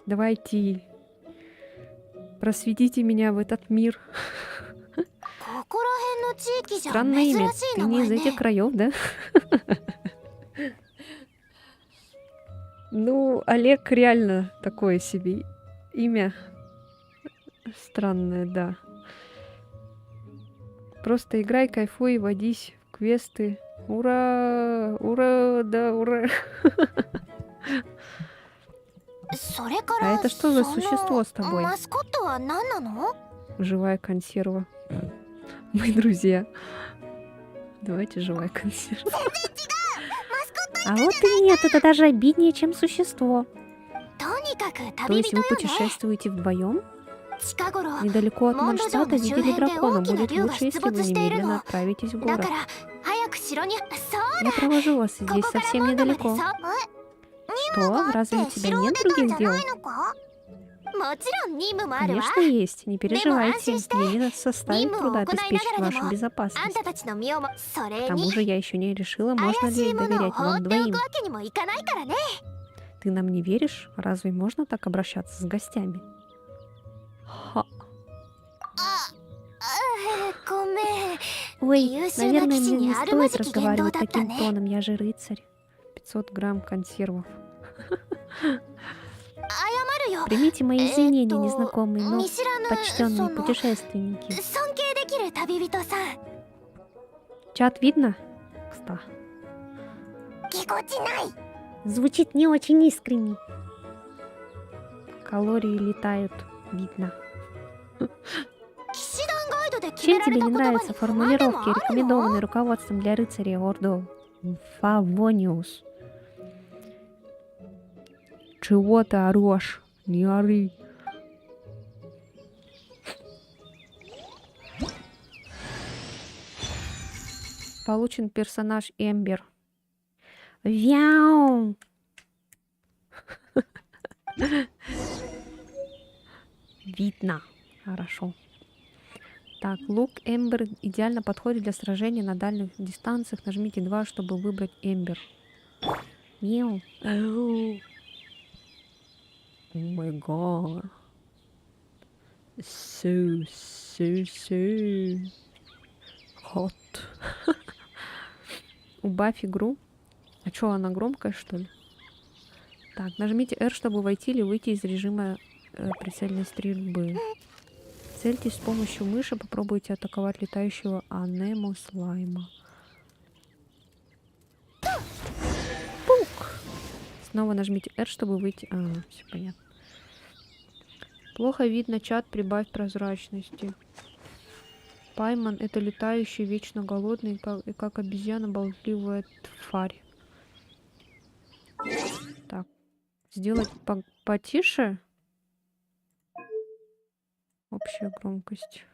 Давайте, просветите меня в этот мир. ここら辺の地域じゃ Странное 珍 имя. しい Ты 名 не 前 из ね。 этих краев, да? Ну, Олег реально такое себе имя. Странное, да. Просто играй, кайфуй, водись в квесты. Ура! Ура! Да, ура! それから А это что за その существо с тобой? マスコットは何なの？ Живая консерва. Мы друзья. Давайте живая консерва. А вот и нет, это даже обиднее, чем существо. とにかく То 旅 есть 人 вы よね。 путешествуете вдвоем? 近頃 Недалеко от モンド城 Манштата の周 видели 辺で дракона. 大きな Будет 竜が лучше, 出 если вы 没している немедленно の。 отправитесь в だ город. から早く城に。そう Я провожу вас こ здесь こから совсем モンドまで недалеко. さ。 Что? Разве у って тебя 城を нет 出たん других じゃ дел? ないのか？もちろん任務もあるわ。 Конечно, есть. Не переживайте. аншиньте. Мне не составит Ниму труда окунай обеспечить нагара вашу でも безопасность. あんたたちの身をもそ К れ тому に же я еще не решила, можно 怪し ли いものを доверять 放 вам ってお двоим. くわけにもいかないからね。 Ты нам не веришь? Разве можно так обращаться с гостями? Ха. ごめん。 Ой, Юсюна наверное, Киси мне не не стоит Армазики разговаривать Гендо таким датта, не? тоном, я же рыцарь. 500 грамм консервов. 謝るよ。 Примите мои извинения, незнакомые, но 見知らぬ почтенные その путешественники. 尊敬できる旅人さん。 Чат видно? Кста. ぎこちない。 Звучит не очень искренне. Калории летают. Видно. 騎士団ガイドで決 Чем められ тебе た не 言葉に нравятся 不満でも формулировки, あるの？ рекомендованные руководством для рыцаря Ордо Фавониус? Чего ты орешь? Не ори. Получен персонаж Эмбер. Вяу! Видно. Хорошо. Так, лук Эмбер идеально подходит для сражения на дальних дистанциях. Нажмите 2, чтобы выбрать Эмбер. Мяу. Ау. О май гад. So hot. Убавь игру. А чё, она громкая, что ли? Так, нажмите R, чтобы войти или выйти из режима прицельной стрельбы. Цельтесь с помощью мыши, попробуйте атаковать летающего анемо слайма. Пук! Снова нажмите R, чтобы выйти... все понятно. Плохо видно чат, прибавь прозрачности. Пайман — это летающий, вечно голодный, и как обезьяна болтливая тварь. Так, сделать потише. Общая громкость.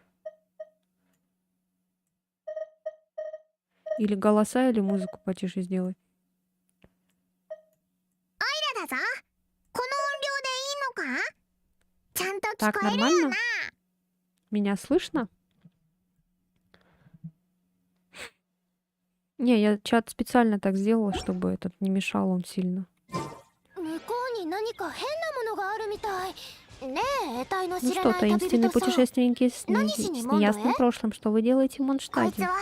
Или голоса, или музыку потише сделать. だぞ。この音量でいいのか？ちゃんと聞 Так, こえるよ нормально? な。 Меня слышно? Не, я чат специально так сделала, чтобы этот не мешал он сильно. 向こうに何か変なものがあるみたい。ねえ、得体の Ну 知ら что, ない旅 таинственные 人さん。 путешественники с Нанесение неясным Мондуэ? прошлым, что вы делаете в こいつ Монштаде? は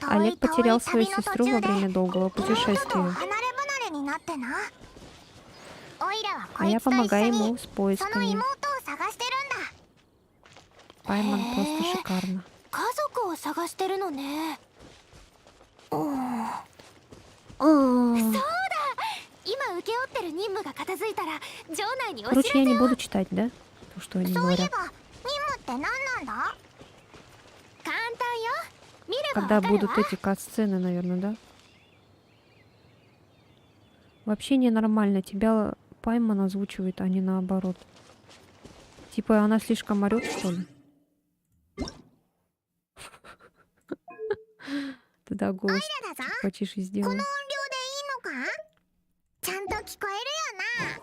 Олег потерял свою 遠い旅の сестру 途 во 中で время долгого 妹と путешествия, 離れ離れになってな。オイラは а こい я つと一緒 помогаю に ему с その поисками. 妹を探してるんだ。 Пайман просто шикарно. 家族を探してるのね。今請け負ってる任務が片付いたら場内にお知ら Короче, せ я を。 не буду читать, да? То, что они そういえ говорят. ば任務って何なんだ？簡単よ。見れば Когда わかる будут わ。 эти кат-сцены, наверное, да? Вообще ненормально. Тебя Пайман озвучивает, а не наоборот. Типа она слишком орёт, что ли? Тогда голос だぞ。 чуть потише この сделай. 音量でいいのか？ちゃんと聞こえるよな。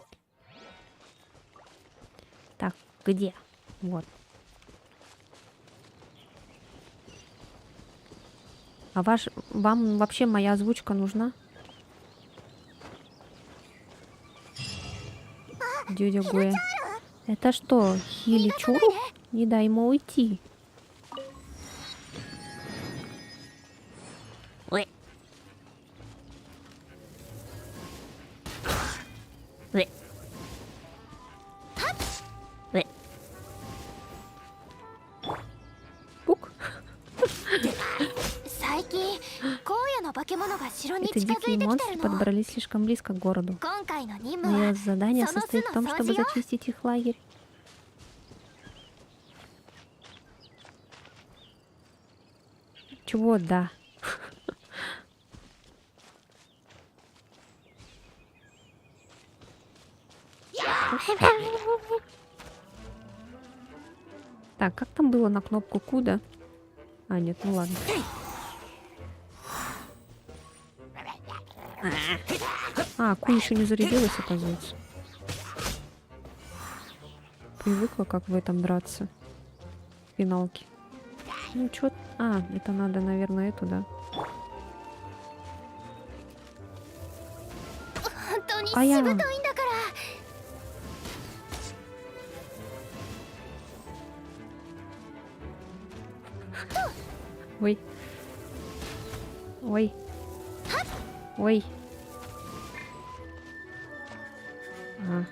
Так, где? Вот. А вам вообще моя озвучка нужна? Дядя Гуэ. Это что, Хили Чуру? Не дай ему уйти. Пук. 最近荒野の化け物が城に Эти 近づ дикие いてきて монстры るの。 подобрались слишком близко к городу. 今回の任務 Мое は задание その巣 состоит в том, の掃 чтобы 除よ。 зачистить их лагерь. Чего, да? Так, как там было на кнопку куда? А, нет, ну ладно. А, Ку еще не зарядилась, оказывается. Привыкла, как в этом драться. В финалке. Ну, чё... А, это надо, наверное, эту, да? 本当にあやしぶといんだから。 Ой. Ой. Ой. А.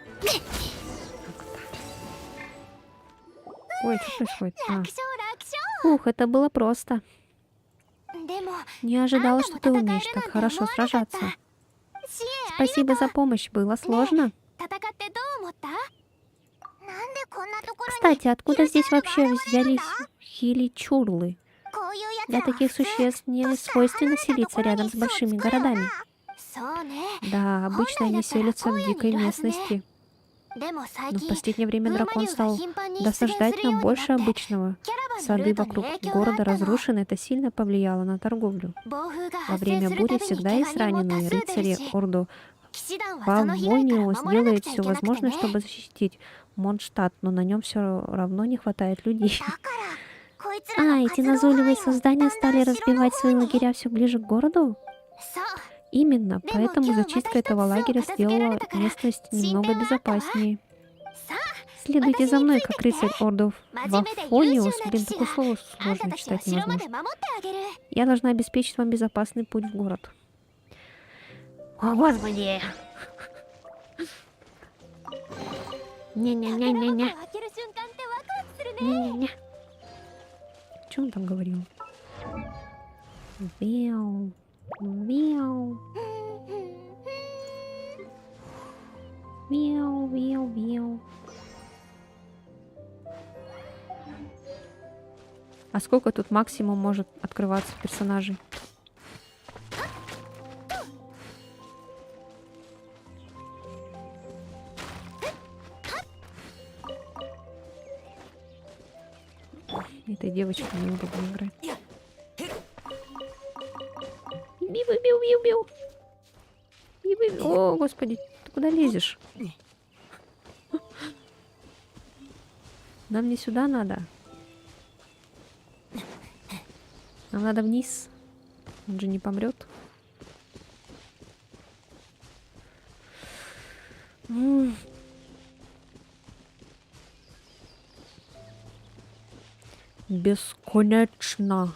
Ой, что происходит? А. 楽勝楽勝。 Ух, это было просто. でも Не ожидала, что ты умеешь так хорошо сражаться. 支援ありがとう。 Спасибо за помощь, было сложно. 戦ってどう思った？なんでこんなところに Кстати, откуда здесь вообще взялись хиличурлы? こういうやつ Для らは таких 普通 существ не どっか離れた свойственно селиться ところに рядом с 巣を большими 作るよな。 городами. そうね。 Да, обычно они селятся в дикой местности. でも最 Но в 近 последнее время ブーマ дракон 竜が стал 頻繁に出現する досаждать よう нам に больше なって обычного. キャラバンのル Сады ートに вокруг 影響があ города ったの。 разрушены, это сильно повлияло на торговлю. 暴風が Во 発生 время する бури たびに всегда 怪 есть 我人も раненые 多数出る рыцари し、 Орду 騎士団はその被害から Павониус 守らなく делает ちゃい все けなくて возможное, ね。 чтобы защитить Монштадт, но на нем все равно не хватает людей. だからこいつらの А, 活 эти 動範囲 назойливые を создания だんだ стали ん城の разбивать 方 свои に。 лагеря все ближе к городу? そう。 Именно, Демо, поэтому Кё, зачистка Матахитацу этого лагеря Катасукерата сделала Кара. местность Синтен немного ва ата ва? безопаснее. Следуйте за мной, как рыцарь ордов Мазиме де Вафониус. Юджио Блин, на такое слово あんた сложно たちは читать 城ま невозможно. で守ってあげる。 Я должна обеспечить вам безопасный путь в город. О, господи! 宝箱 Не-не-не-не-не. を開ける瞬間ってワクワクするね。 Не-не-не. Что он там говорил? Виу. Виу. Виу, виу, виу. А сколько тут максимум может открываться персонажей? Этой девочке неудобно играть. Бил-бил-бил-бил. Бил-бил. О, господи, ты куда лезешь? Нам не сюда надо. Нам надо вниз. Он же не помрет. Бесконечно.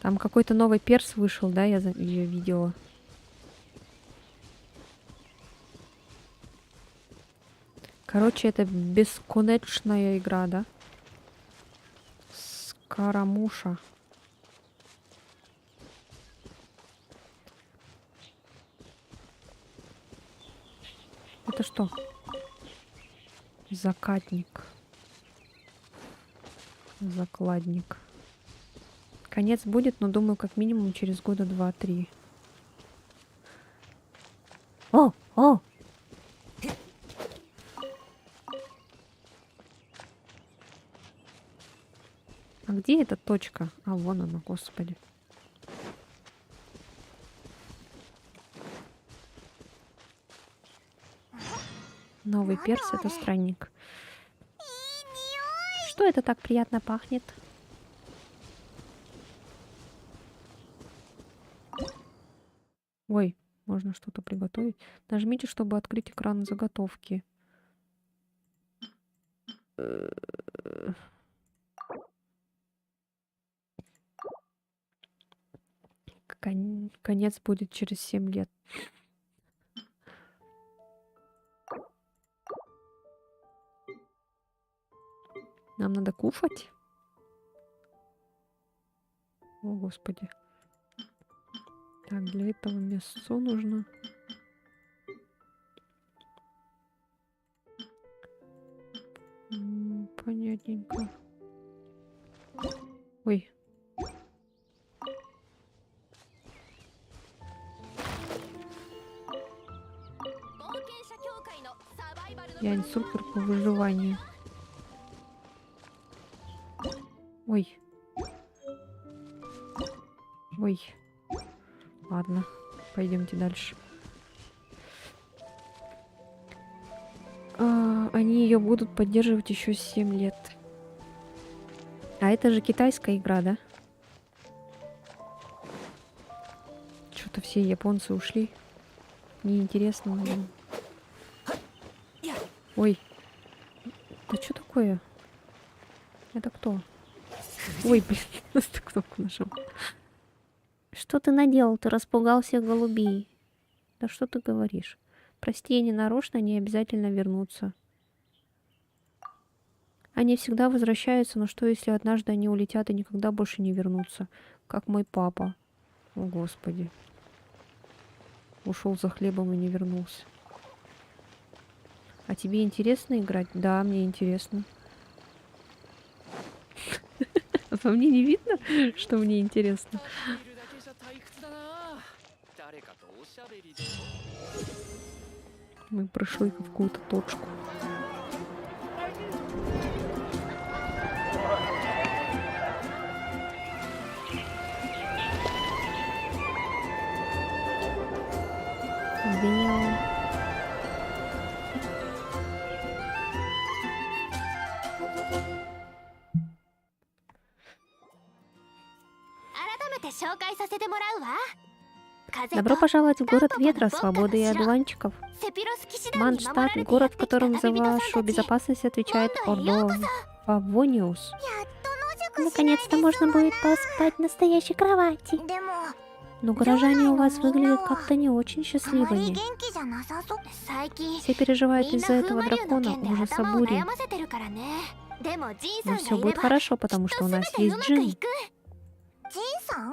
Там какой-то новый перс вышел, да, я ее видела. Короче, это бесконечная игра, да? Скоромуша. Это что? Закатник. Закладник. Конец будет, но думаю, как минимум через года 2-3. О! О! А где эта точка? А, вон она, господи. Новый перс — это странник. Что это так приятно пахнет? Ой, можно что-то приготовить. Нажмите, чтобы открыть экран заготовки. Конец будет через 7 лет. Нам надо кушать? О, господи. Так, для этого мясо нужно. Понятненько. Ой. Я инструктор по выживанию. Ой. Ой. Ладно, пойдемте дальше. Они ее будут поддерживать еще 7 лет. А это же китайская игра, да? Что-то все японцы ушли. Неинтересно, наверное. Ой. Да что такое? Это кто? Ой, блин, просто кнопку нажал. Что ты наделал? Ты распугал всех голубей. Да что ты говоришь? Прости, я не нарочно, они обязательно вернутся. Они всегда возвращаются, но что, если однажды они улетят и никогда больше не вернутся? Как мой папа. О, Господи. Ушел за хлебом и не вернулся. А тебе интересно играть? Да, мне интересно. По мне не видно, что мне интересно. Мы прошли какую-то точку. Виу. 改めて紹介させてもらうわ。Добро пожаловать в город ветра, свободы и одуванчиков. Манштадт — город, в котором за вашу безопасность отвечает Ордо Фавониус. Наконец-то можно будет поспать в настоящей кровати. Но горожане у вас выглядят как-то не очень счастливыми. Все переживают из-за этого дракона, ужаса бури. Но все будет хорошо, потому что у нас есть Джин.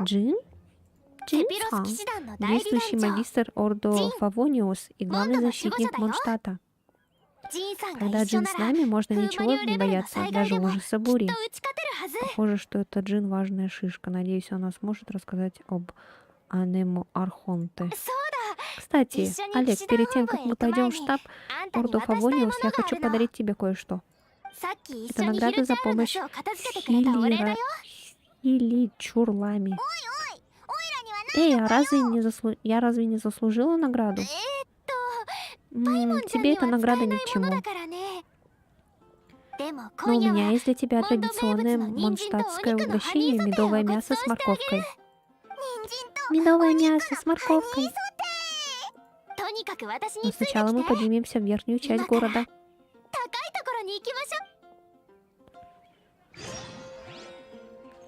Джин? Джин-сан, действующий магистр Ордо Фавониус и главный защитник Монштадта. Когда Джин с нами, можно ничего не бояться, даже ужаса бури. Похоже, что это Джин важная шишка. Надеюсь, она сможет рассказать об Анемо Архонте. Кстати, Олег, перед тем, как мы пойдем в штаб Ордо Фавониус, я хочу подарить тебе кое-что. Это награда за помощь Хили-чурлами. Эй, а я разве не заслужила награду? Тебе эта награда ни к чему. Но у меня есть для тебя традиционное монштадтское угощение — медовое мясо с морковкой. Медовое мясо с морковкой. Но сначала мы поднимемся в верхнюю часть города.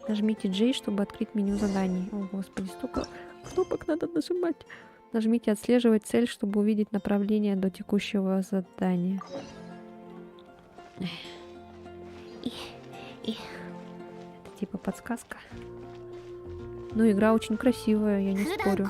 Нажмите J, чтобы открыть меню заданий. О, господи, столько кнопок надо нажимать. Нажмите «Отслеживать цель», чтобы увидеть направление до текущего задания. Это типа подсказка. Ну, игра очень красивая, я не спорю.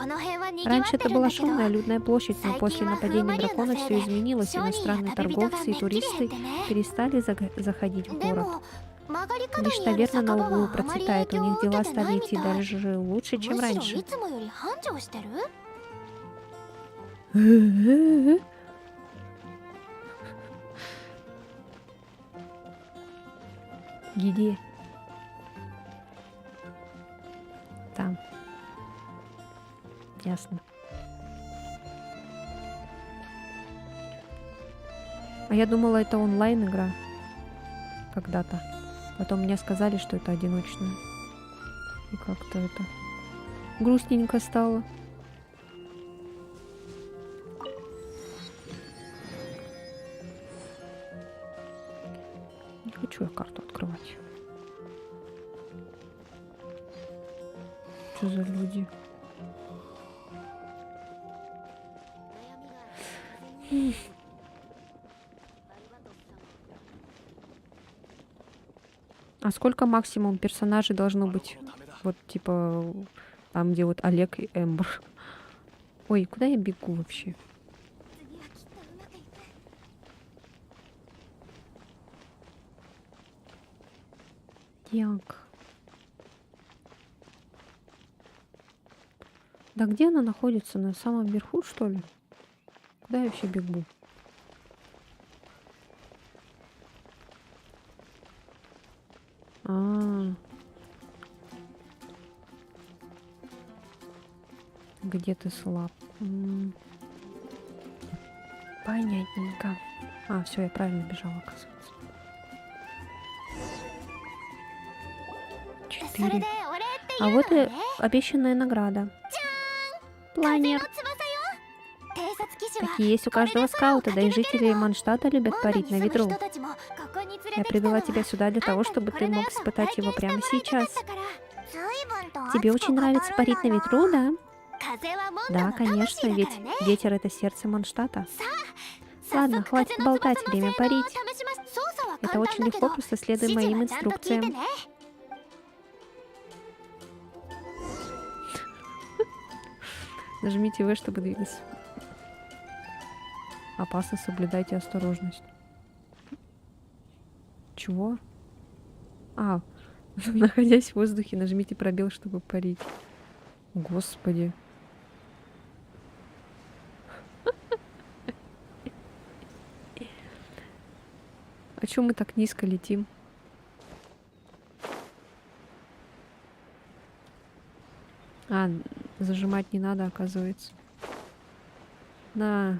Раньше это была шумная людная площадь, но после нападения дракона все изменилось. Иностранные торговцы и туристы перестали заходить в город. Лишь таверна на углу процветает, у них дела стали идти даже лучше, чем раньше. Где? Там. Ясно. А я думала, это онлайн-игра. Когда-то. Потом мне сказали, что это одиночная. И как-то это грустненько стало. Не хочу я карту открывать. Что за люди? А сколько максимум персонажей должно быть? Вот типа там, где вот Олег и Эмбер. Ой, куда я бегу вообще? Так. Да где она находится? На самом верху, что ли? Куда я вообще бегу? Где ты слаб? Понятненько. Все, я правильно бежала, оказывается. 4. А вот и обещанная награда. Планер. Такие есть у каждого скаута, да и жители Манштадта любят парить на ветру. Я привела тебя сюда для того, чтобы ты мог испытать его прямо сейчас. Тебе очень нравится парить на ветру, да? Да, конечно, ведь ветер — это сердце Манштадта. Ладно, хватит болтать, время парить. Это очень легко, просто следуй моим инструкциям. Нажмите В, чтобы двигаться. Опасно, соблюдайте осторожность. Чего? Находясь в воздухе, нажмите пробел, чтобы парить. Господи. А чё мы так низко летим? Зажимать не надо, оказывается. На.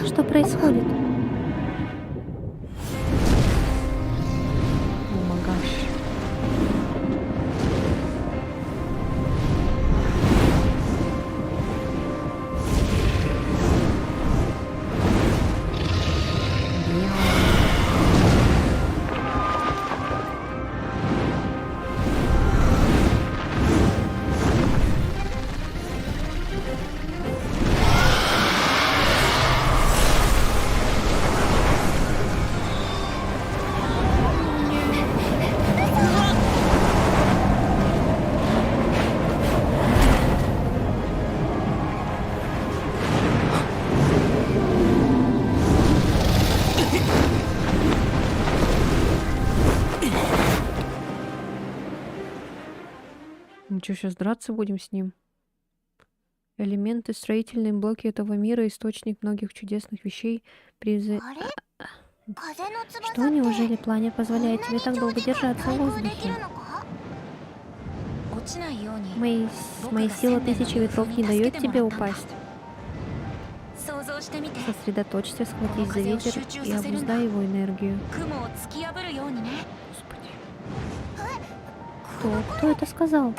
Что происходит? Мы что, сейчас драться будем с ним? Элементы, строительные блоки этого мира, источник многих чудесных вещей. あれ風の翼 Что, неужели пламя позволяет тебе так долго держаться в 対抗でき воздухе? るのか Моя сила тысячи ветров не дает тебе упасть. 想像してみて Сосредоточься, схватись за ветер и обуздай его энергию. 雲を突き破るようにね Господи. Кто это сказал?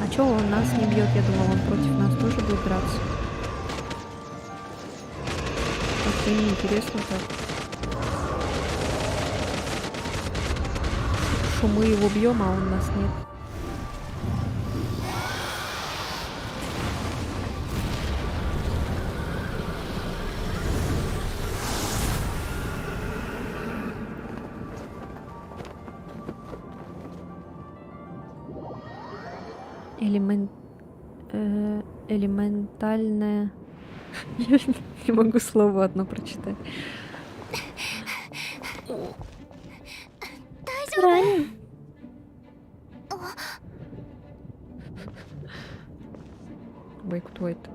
А чё он нас не бьет? Я думала, он против нас тоже будет драться. Как-то неинтересно так. Шо мы его бьем, а он нас нет. Элементальная... Я не могу слово одно прочитать. Ранен? Ой, кто это?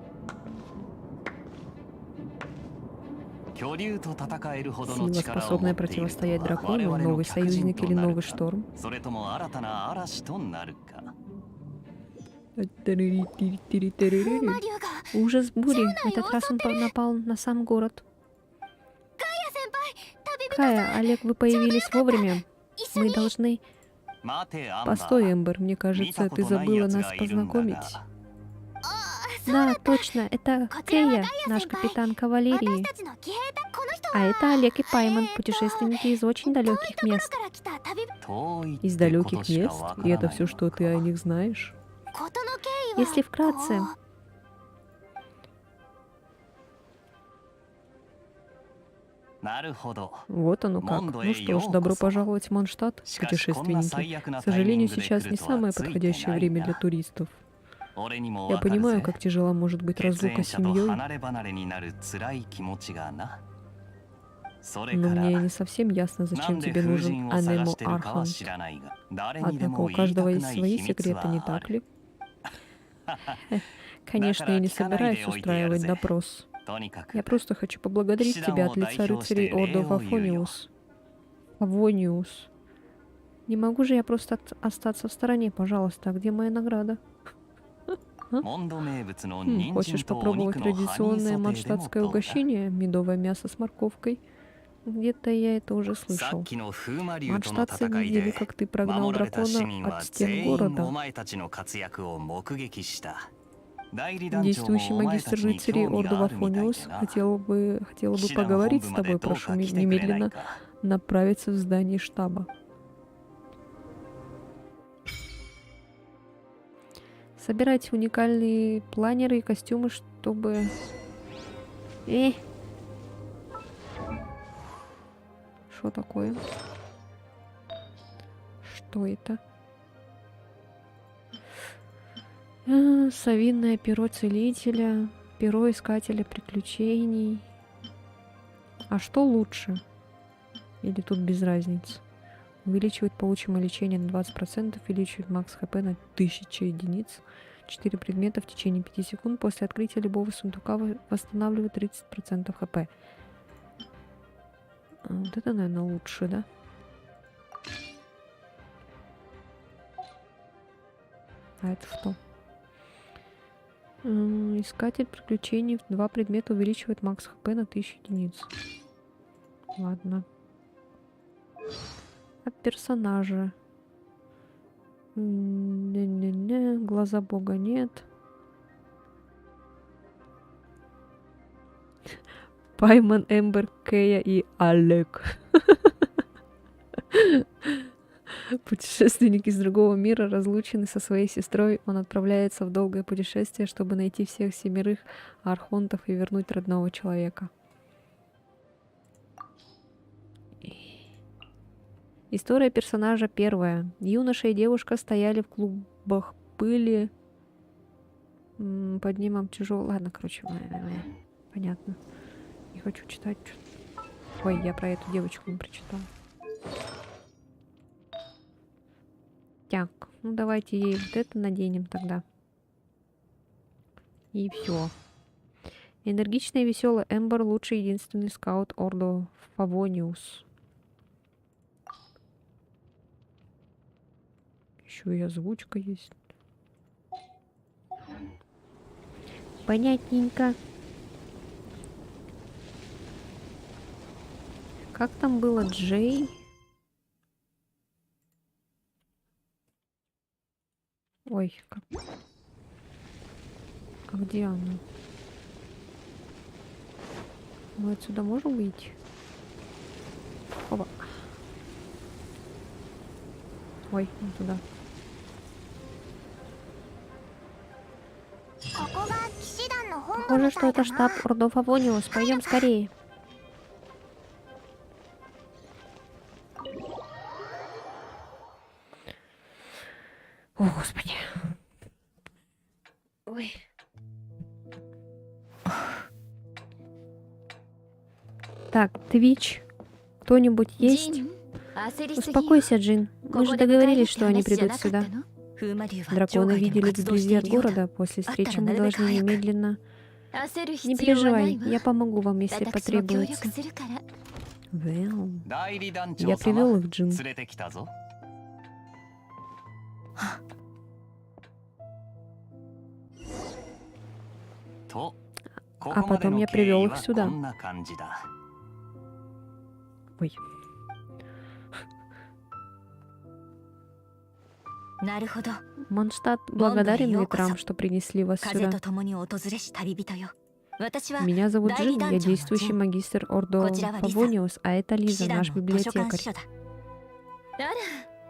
Сила, Сила, способная противостоять дракону, новый союзник или новый шторм? Ужас бури. Этот раз он напал на сам город. Кая, Олег, вы появились вовремя. Мы должны... Постой, Эмбер, мне кажется, ты забыла нас познакомить. Да, точно, это Кея, наш капитан кавалерии. たちの騎兵だこの人 А это Олег и Пайман, путешественники из очень далеких мест. から来た旅 Из далеких мест? И это все, что ты о них знаешь? 事の経緯は Если вкратце, こう Вот оно как. Ну что ж, добро пожаловать в Монштадт, путешественники. К сожалению, сейчас не самое подходящее время для туристов. Я понимаю, как тяжела может быть разлука с семьей, но мне не совсем ясно, зачем тебе нужен Анемо Архант. Однако у каждого есть свои секреты, не так ли? Конечно, я не собираюсь устраивать допрос. Я просто хочу поблагодарить тебя от лица рыцарей Ордо Вафониус. Авониус. Не могу же я просто остаться в стороне, пожалуйста. А где моя награда? Хочешь попробовать традиционное манштадтское угощение? Медовое мясо с морковкой? Где-то я это уже слышал. Манштадтцы видели, как ты прогнал дракона от стен города. Действующий магистр рыцарей Ордо Вафониус хотела бы поговорить с тобой. Прошу немедленно направиться в здание штаба. Собирайте уникальные планеры и костюмы, чтобы... Что такое? Что это? Совиное перо целителя, перо искателя приключений. А что лучше? Или тут без разницы? Увеличивает получимое лечение на 20%, увеличивает макс хп на 1000 единиц. 4 предмета в течение 5 секунд после открытия любого сундука восстанавливает 30% хп. Вот это, наверное, лучше, да? А это что? Искатель приключений в 2 предмета увеличивает макс хп на 1000 единиц. Ладно. А персонажи? Не-не-не, глаза бога нет. Пайман, Эмбер, Кея и Олег. Путешественник из другого мира, разлученный со своей сестрой, он отправляется в долгое путешествие, чтобы найти всех 7 архонтов и вернуть родного человека. История персонажа первая. Юноша и девушка стояли в клубах пыли. Поднимем тяжело. Ладно, короче, понятно. Не хочу читать. Ой, я про эту девочку не прочитала. Так, ну давайте ей вот это наденем тогда. И все. Энергичная и веселая Эмбер — лучший единственный скаут Ордо Фавониус. Еще и озвучка есть. Понятненько. Как там было, Джей? Ой, как... А где она? Мы отсюда можем выйти? Опа. Ой, не туда. ここが騎士団の本部 Похоже, み что たい это だ штаб な。 Ордо Фавониус. Пойдем скорее. О, Господи. Ой. Так, Твич. Кто-нибудь есть? ジン焦りすぎよ Успокойся, Джин. Мы же договорились, что они придут сюда. 風魔竜は Драконы 城下でも видели 活動して вблизи い от るようだ города. После встречи Аттара мы надо должны каяк. немедленно... 焦る Не 必要はな переживай, いわ я помогу вам, если 私も協力 потребуется. するから Вау. 代理団 Я 長 привел 様 их, Джин. 連れてきたぞとこ А こまで потом の я 経緯 привел их は сюда. こんな感じだ Ой. なるほど Монштадт благодарен Мондо, ветрам, Йокосо. что принесли вас 風 сюда. と共に訪れし旅人よ私は Меня зовут Дайли Джин, я Данчо, действующий Джин. магистр Ордо Кочирава Лиса. Фавониус, а это 騎 Лиза, 士団 наш の図書館 библиотекарь. 司書だあら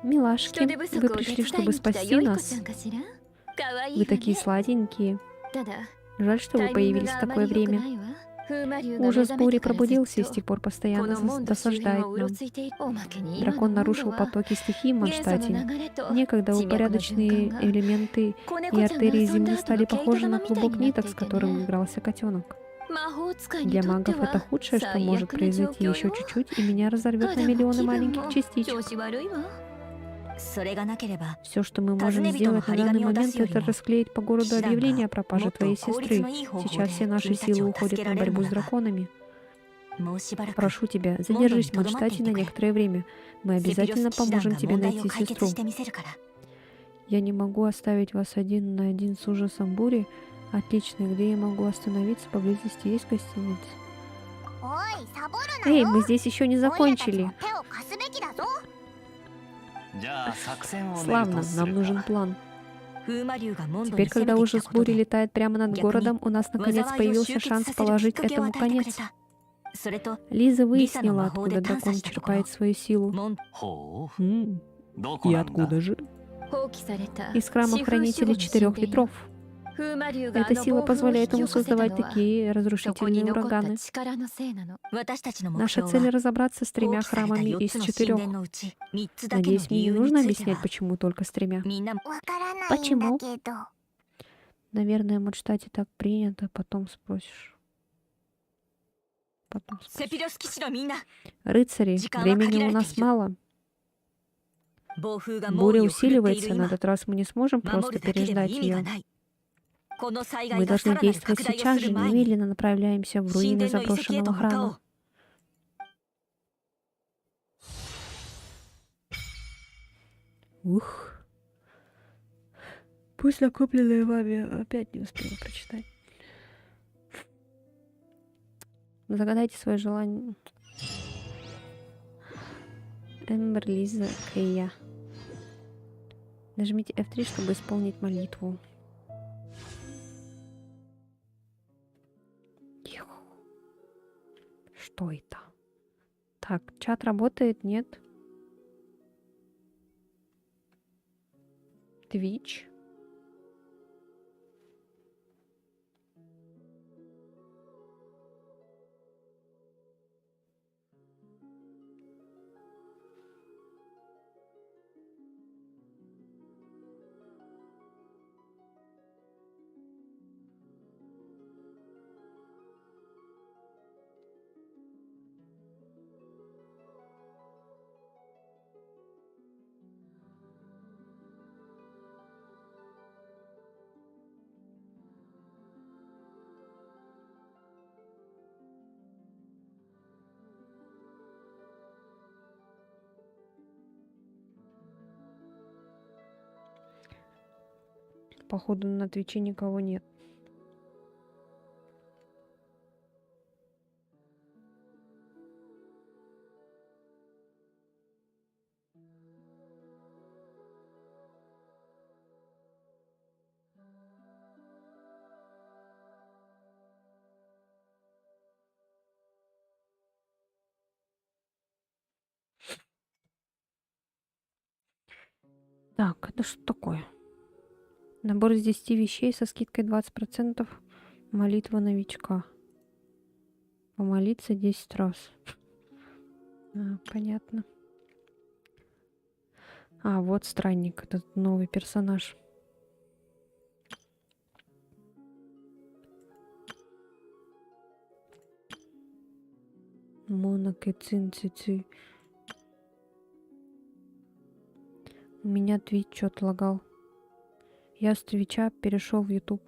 Милашки, 人手不 вы 足を手 пришли, 伝い чтобы に来た спасти よいこ нас. ちゃんかしらかわいい Вы わ такие ね сладенькие. ただ Жаль, что タ вы イミング появились が в あま такое り良く время. ないわ風魔竜が目 Ужас 覚め бури てからず пробудился и っ с と тех пор こ постоянно のモンド周辺 досаждает をうろ нам. ついているおまけに今の Дракон モンド нарушил は потоки стихий в 元素の Монштадте. 流れと Некогда 地脈の循 упорядоченные 環が элементы 子 и 猫ちゃんが артерии 遊んだ Земли 後 стали の毛糸 похожи 玉 на みたい клубок になって ниток, い с て которым ね игрался котенок. 魔法使いに Для とって магов это は худшее, что 最 может 悪な状 произойти 況 еще よ чуть-чуть, и меня разорвет на 肌も миллионы 気分 маленьких も частичек. 調子悪いわそれがなければ Все, что мы можем Казнебитому сделать на данный Харигами момент, удастся это ему. расклеить по городу Кишидан объявление о га пропаже мото твоей коурицу сестры. но ii houfou Сейчас de все наши кими силы тачи о уходят на тасукерареру борьбу с на ра. драконами. もうしばらく Прошу тебя, モンドに задержись в とどまってい Монштадте て на くれ некоторое время. Мы セピロ обязательно ス騎士団 поможем が тебе 問題を найти 解決 сестру. してみせるから Я не могу оставить вас один на один с ужасом бури. Отлично, где я могу остановиться? Поблизости есть гостиница? おいサボるな Эй, よ мы здесь еще не オイラたち закончили. も手を貸すべきだぞ じゃあ作戦を練る Славно, とす нам る нужен か план. 風魔竜がモンドに Теперь, 攻め когда てきた ужас こと бури で летает прямо над городом, у нас наконец 災いを появился 集結 шанс させるきっ положить かけを этому 与えてくれ конец. たそれと Лиза Лиса выяснила, の魔法で откуда 探査 дракон したところ черпает свою силу. モンほう М, どこ И なんだ откуда же? 放棄された Из храма 四風守護 хранителей の четырех 神殿 ветров. 風魔竜があ Эта の сила 暴風を引 позволяет き ему 起こせた создавать のは такие そこに разрушительные 残った ураганы. 力のせいなの私たちの目 Наша 標 цель は разобраться с 放 тремя 棄された храмами 4 из つの神 четырех. 殿のうち3つだけの Надеюсь, мне 理 не 由に нужно ついて объяснять, は почему только с тремя. みんなもわからないんだ Почему? けど Наверное, в Монштадте так принято, потом спросишь. Потом セ спросишь. ピロス騎士のみんな Рыцари, Дикого времени у Кагирайте нас Ю. мало. 暴風が猛 Буря 威を振るっている усиливается, на 今 этот раз мы не сможем 守 просто るだけでは переждать 意味が ее. ないこの災害 Мы がさ должны らなる действовать 拡大を сейчас す же, る前に немедленно направляемся в 神 руины 殿の遺跡へと заброшенного 向かお храма. う Ух. Пусть накопленное вами опять не успела прочитать. Загадайте свое желание. Эмбер, Лиза, Кэя. Нажмите F3, чтобы исполнить молитву. Что это? Так, чат работает, нет? Twitch. Походу на Твиче никого нет. Так, это что такое? Набор из 10 вещей со скидкой 20%. Молитва новичка. Помолиться 10 раз. Понятно. Вот странник, этот новый персонаж. Монако цин-ци-ци. У меня Twitch что-то лагал. Я с Твича перешел в YouTube.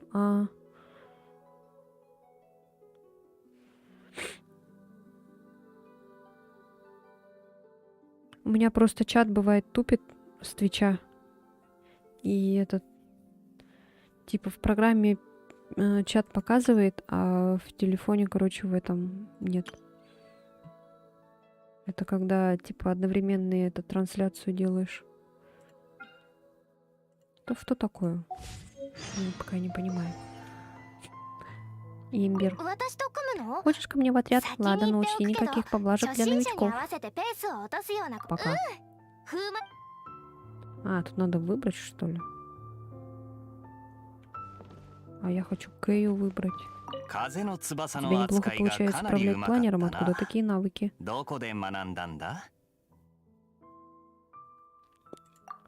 У меня просто чат бывает тупит с Твича. И этот типа в программе чат показывает, а в телефоне, короче, в этом нет. Это когда типа одновременно эту трансляцию делаешь. Что такое? Я пока не понимаю. Имбир. 私と組むの？ Хочешь ко мне в отряд? 先に Ладно, 言 но ってお учти くけど、 никаких поблажек 初 для 心者に новичков. 合わせてペースを落とすような。 Пока. 風魔 Тут надо выбрать, что ли? Я хочу Кэю выбрать. 風の翼 Тебе の неплохо 扱いが получается かなりう управлять まかった планером. Откуда な。 такие навыки? どこで学んだんだ？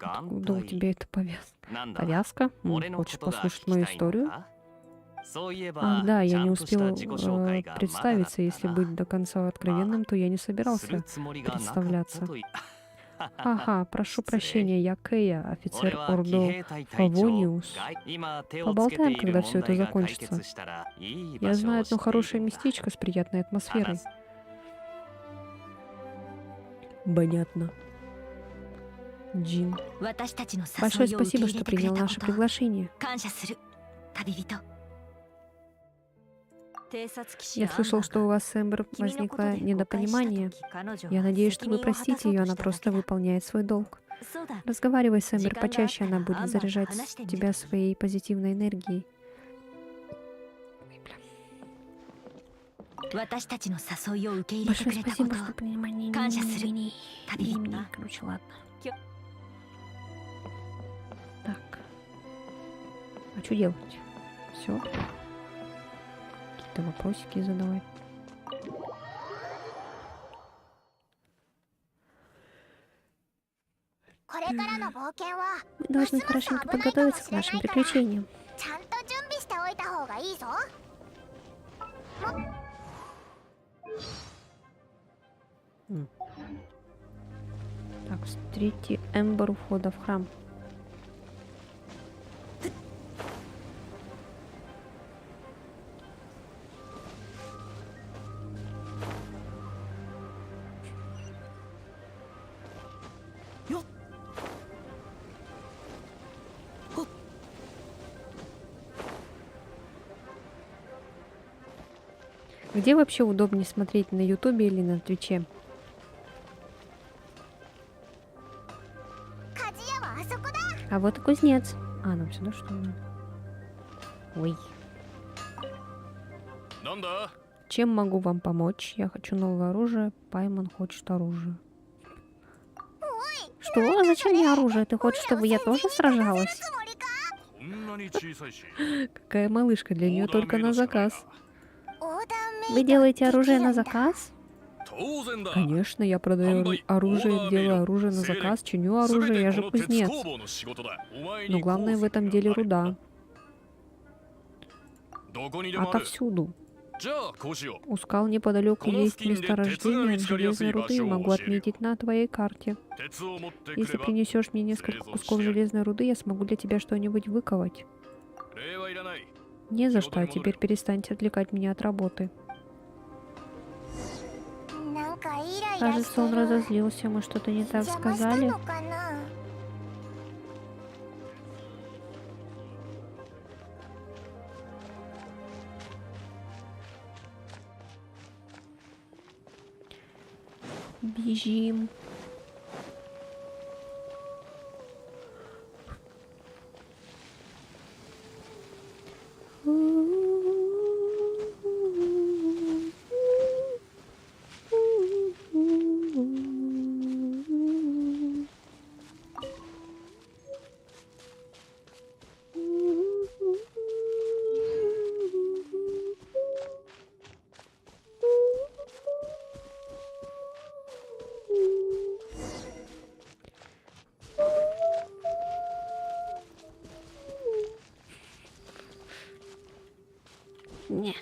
Откуда у тебя эта повязка? なんだ？ Повязка? 俺のこ Хочешь とが послушать 聞き мою たいの историю? か？そういえば、 Ах, да, ち я ゃ не んとした успел 自己紹介がまだだった представиться. Если な。 быть до конца откровенным, то я не する собирался つもりがなかった представляться. とい。 Ага, прошу прощения, я Кэя, 俺 офицер は騎 Ордо 兵隊隊長 Фавониус. 今手をつけて Поболтаем, いる когда 問 все это 題が解 закончится. 決したらいい Я 場所 знаю を知 одно ってい хорошее るんだ。 местечко с приятной атмосферой. 話す Понятно. Джин. 私たちの Большое 誘いを受け спасибо, 入 что れてくれ принял たこ наше と приглашение. 感謝する旅人。偵察騎士 Я アンバ слышал, ー что у вас с Эмбер 君のこと возникло で誤解した недопонимание. 時、彼女 Я は надеюсь, что 責 вы 任を果た простите そう ее, と она しただ просто けだ。 выполняет свой долг. そうだ。 Разговаривай с Эмбер 時間があったら почаще, она будет アンバーと заряжать 話してみる тебя といい。 своей позитивной энергией. 私たちの誘いを受け入れてく Большое れたこ спасибо, と что понимание Канша сры. не Таби имени. витна. Короче, ладно. Кё? Так. А что делать? Все. Какие-то вопросики задавать. これからの冒険は Мы должны хорошенько подготовиться к нашим приключениям. ちゃんと準備しておいた方がいいぞ。 Так, встретите Эмбер у входа в храм. Где вообще удобнее смотреть, на Ютубе или на Твиче? 鍛冶屋はあそこだ。 А вот и кузнец. Нам сюда что ли надо? Ой. なんだ？ Чем могу вам помочь? Я хочу новое оружие. Пайман хочет оружие. Что? Зачем мне оружие? Ты хочешь, чтобы я тоже сражалась? つもりか？ こんなに小さいし。 Какая малышка, для нее только на заказ. オーダーメイド Вы делаете оружие на できるんだ。 заказ? 当然だ。 Конечно, я продаю оружие, делаю оружие на заказ, чиню оружие, я же кузнец. Но главное в этом деле руда. どこにでもある。 Отовсюду. じゃあこうしよう。 У скал неподалеку есть месторождение железной руды, могу Конопским отметить на твоей карте. 鉄を持ってく Если れば。 принесешь мне несколько кусков железной руды, я смогу для тебя что-нибудь выковать. 礼はいらない。 Не за что, а теперь перестаньте отвлекать меня от работы. なんかイライラして Кажется, он る。 разозлился, мы что-то не так 邪魔した сказали. のかな。Бежим. Не.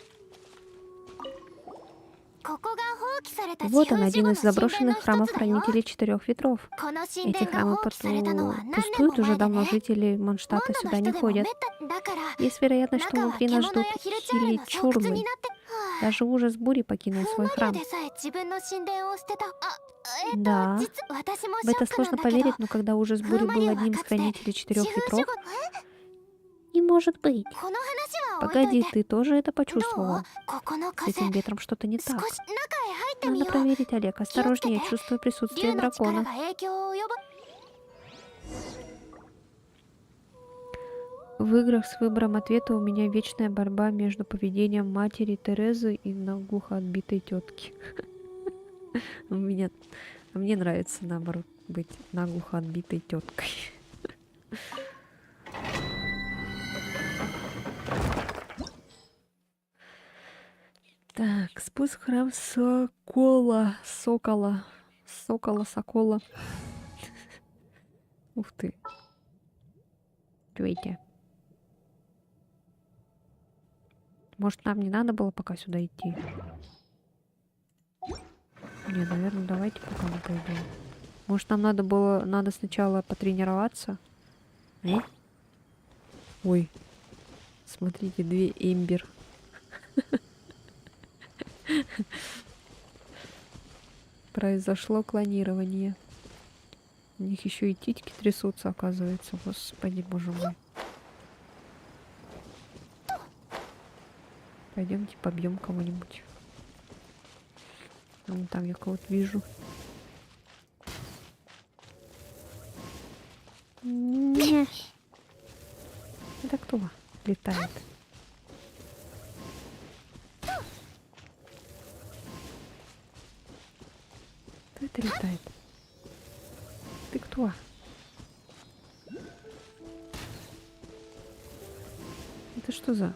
ここが放棄された Вот он, 地 один 封 из 守護の神殿の заброшенных 一 храмов つだよ。 хранителей четырех ветров. この神 Эти 殿が храмы 放棄されたのは何年も пустуют уже 前で давно, ね。 жители モン Монштадта ド сюда の не 人でもめ ходят. っただから Есть вероятность, что 中は внутри нас 獣 ждут やヒルチュールの巣窟に хиличурмы. なってはあ Даже ужас бури покинул フー свой マリア храм. でさえ自分の神殿を捨てた。Да. 実私も В ショ это ックなん сложно だけど поверить, но когда ужас フ бури ーマ был リアは одним из かつて хранителей 地 четырех 封 ветров, 守護 не может быть. この話は置いとい Погоди, て ты тоже это どう почувствовал? ここの С 風 этим ветром что-то не 少し так. 中へ入ってみ Надо よう。 проверить, Олег. Осторожнее, я чувствую 竜 присутствие の力 дракона. が影響を及ぼ В играх с выбором ответа у меня вечная борьба между поведением матери Терезы и наглухо отбитой тетки. А мне нравится, наоборот, быть наглухо отбитой теткой. Так, спуск в храм Сокола. Сокола. Ух ты. Чуете? Может, нам не надо было пока сюда идти? Не, наверное, давайте пока мы пойдем. Может, нам надо сначала потренироваться? Ой. Смотрите, 2 имбир. Произошло клонирование. У них еще и титьки трясутся, оказывается. Господи, боже мой. Пойдемте побьем кого-нибудь. Вон там я кого-то вижу. Не. Это кто летает? Кто это летает? Ты кто? Это что за...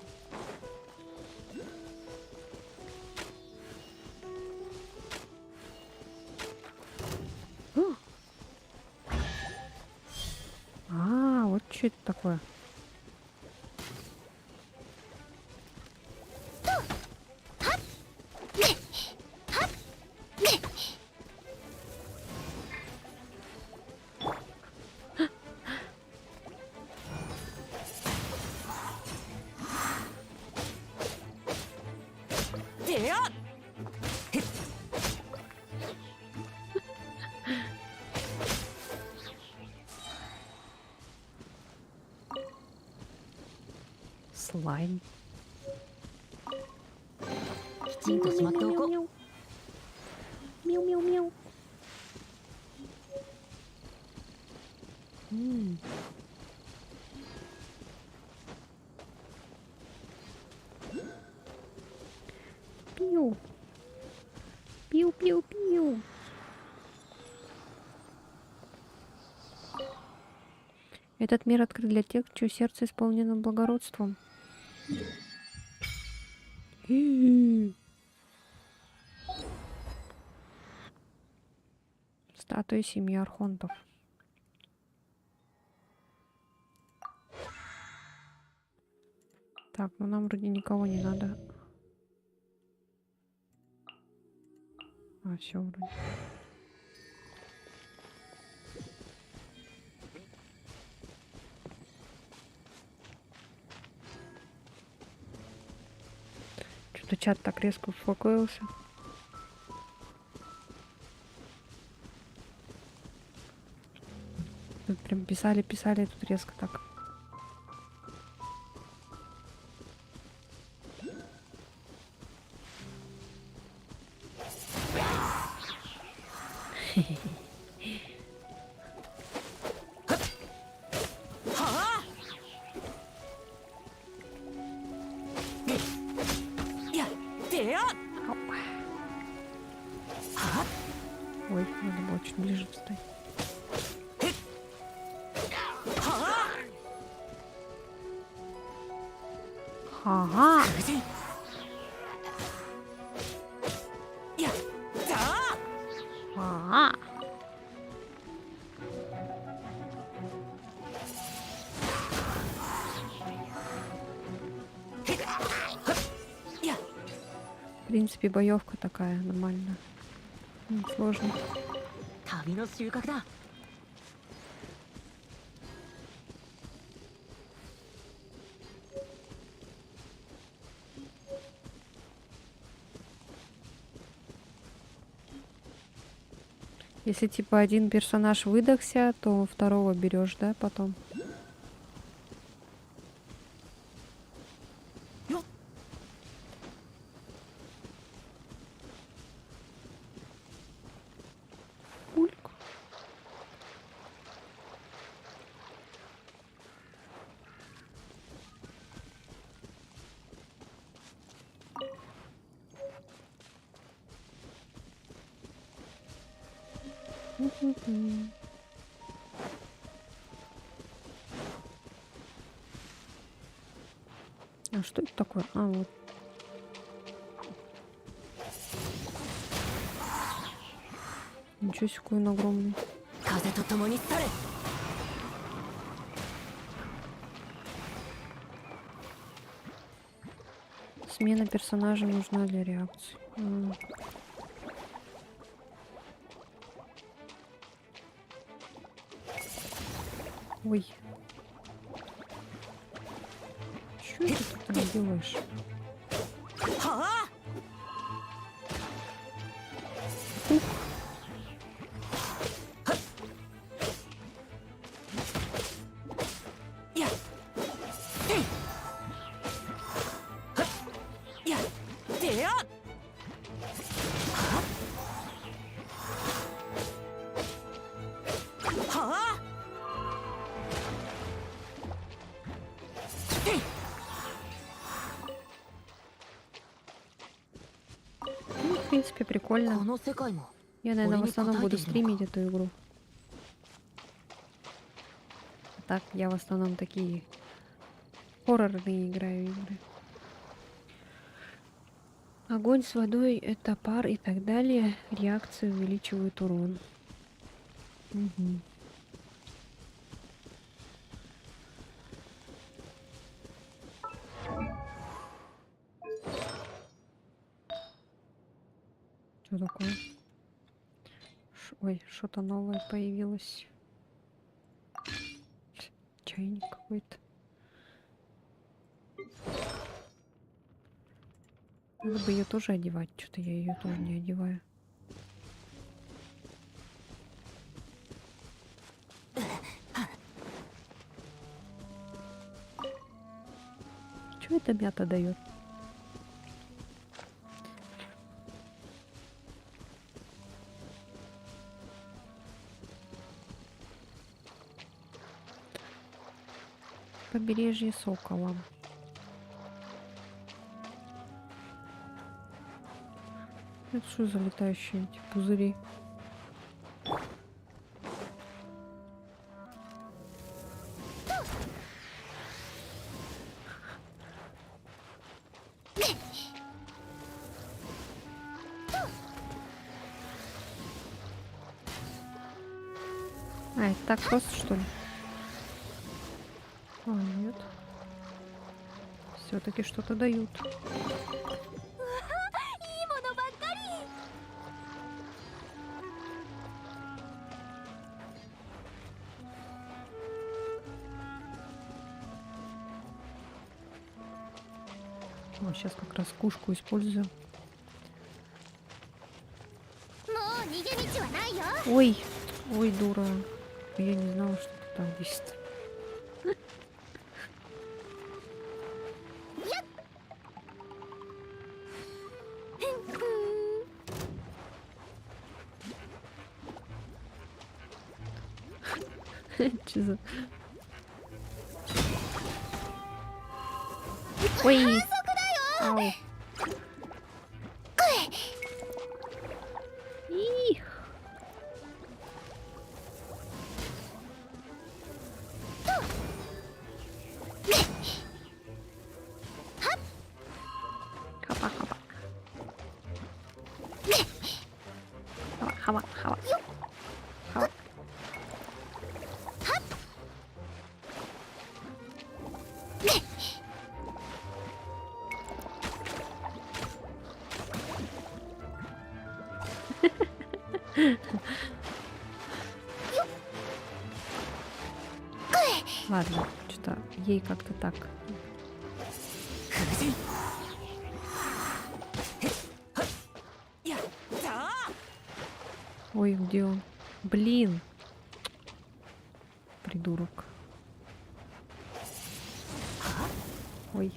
Вот что это такое? Слайм. きちんとしまっておこう。 Мяу-мяу-мяу. Пиу. Пиу-пиу-пиу. Этот мир открыт для тех, чье сердце исполнено благородством. Статуя семьи архонтов. Так, ну нам вроде никого не надо. Все вроде. Что-то чат так резко успокоился. Тут прям писали, тут резко так. Ой, надо было чуть ближе встать. Ага. Ага. В принципе, боевка такая нормальная. Сложно. 旅の収穫だ。 Если типа один персонаж выдохся, то второго берешь, да, потом. Ульк. Мгм. А что это такое? А, вот. Ничего себе, какой он огромный. 風と共に去れ。 Смена персонажа нужна для реакции. Ой. Что ты тут там делаешь? Ну, в принципе, こ прикольно. の世界も Я, наверное, в Ой, не основном буду хватает стримить эту игру. Так, я в основном такие хоррорные играю игры. Огонь с водой, это пар и так далее. Реакции увеличивают урон. Мгм. Что такое? Ой, что-то новое появилось. Чайник какой-то. Надо бы ее тоже одевать. Что-то я ее тоже не одеваю. Что эта мята дает? Побережье Сокола. Это что за летающие эти пузыри? А, это так просто, что ли? А, нет. Все-таки что-то дают. いいものばっかり。 О, сейчас как раз кушку использую. もう逃げ道はないよ。 Ой, ой, дура. Я не знала, что ты там висит. Чё за... Ой! Ау. Их. Хапа-хапа. Хава-хава-хава. Хава. Ладно, что-то ей как-то так. Ой, где он? Блин. Придурок. Ой.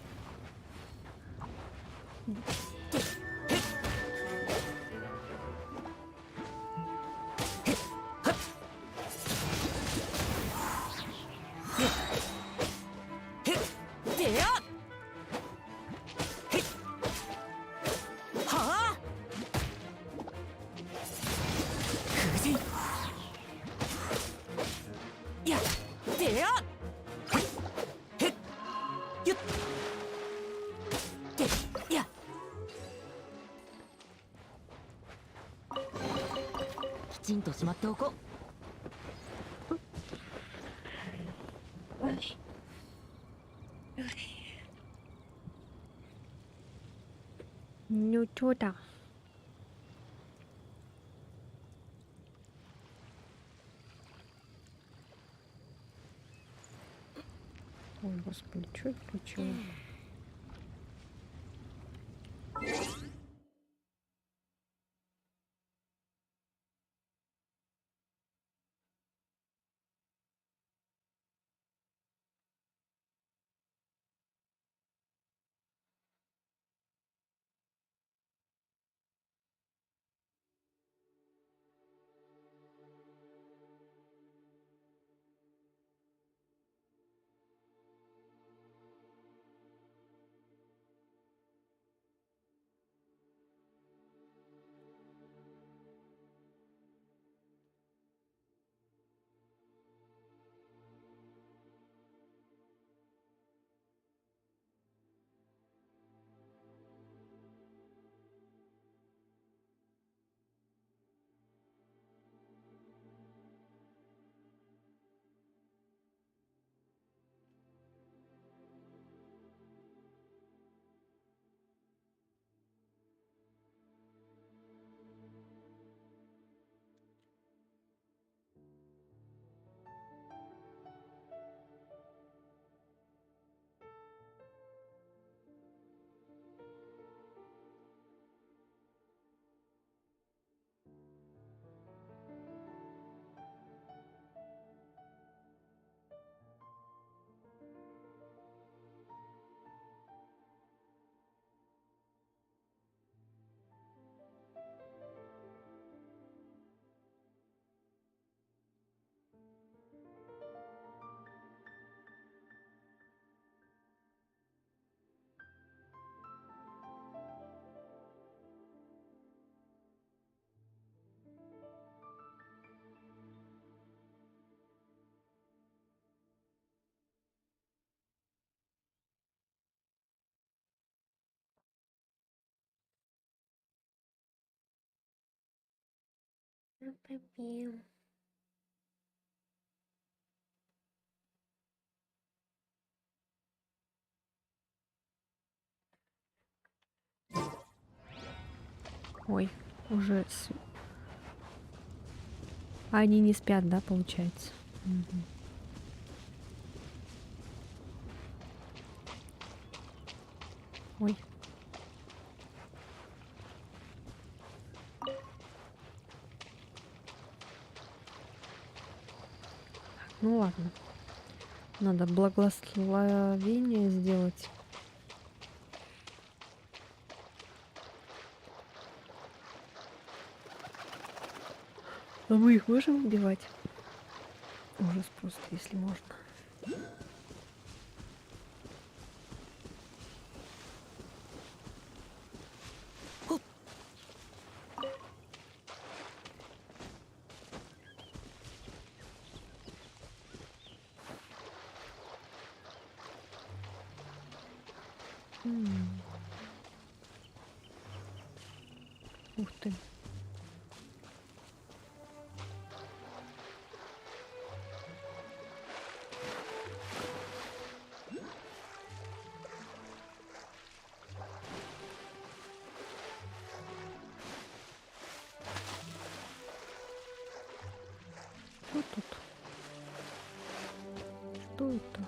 Ну чё там? Ой, господи, что я включила? Ой, уже... А они не спят, да, получается? Мгм. Ой. Ну ладно. Надо благословение сделать. А мы их можем убивать? Ужас просто, если можно. Ух ты. Что тут? Что это?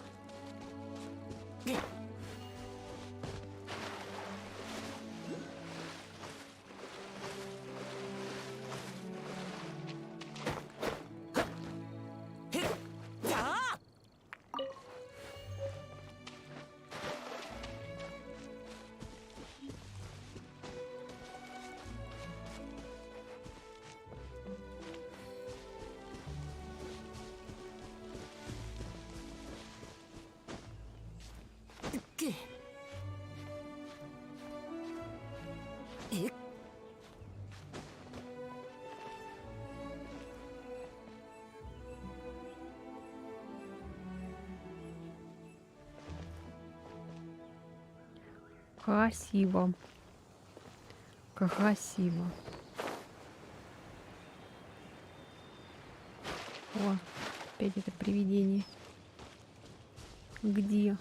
Красиво. Красиво. О, опять это привидение. Где?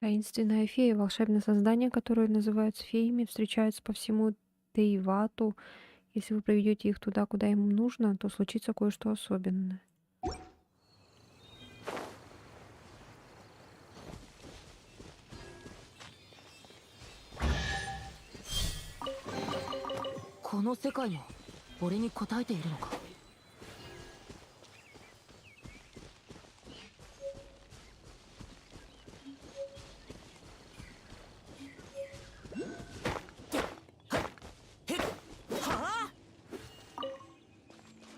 Таинственная фея, волшебное создание, которое называются феями, встречаются по всему Тейвату. Если вы проведете их туда, куда им нужно, то случится кое-что особенное.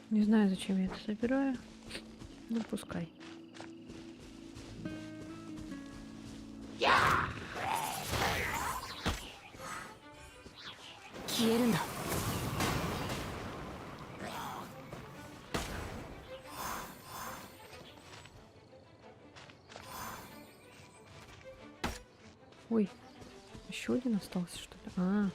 Не знаю, зачем я это собираю. Ну, пускай. Ой, еще один остался, что ли? А,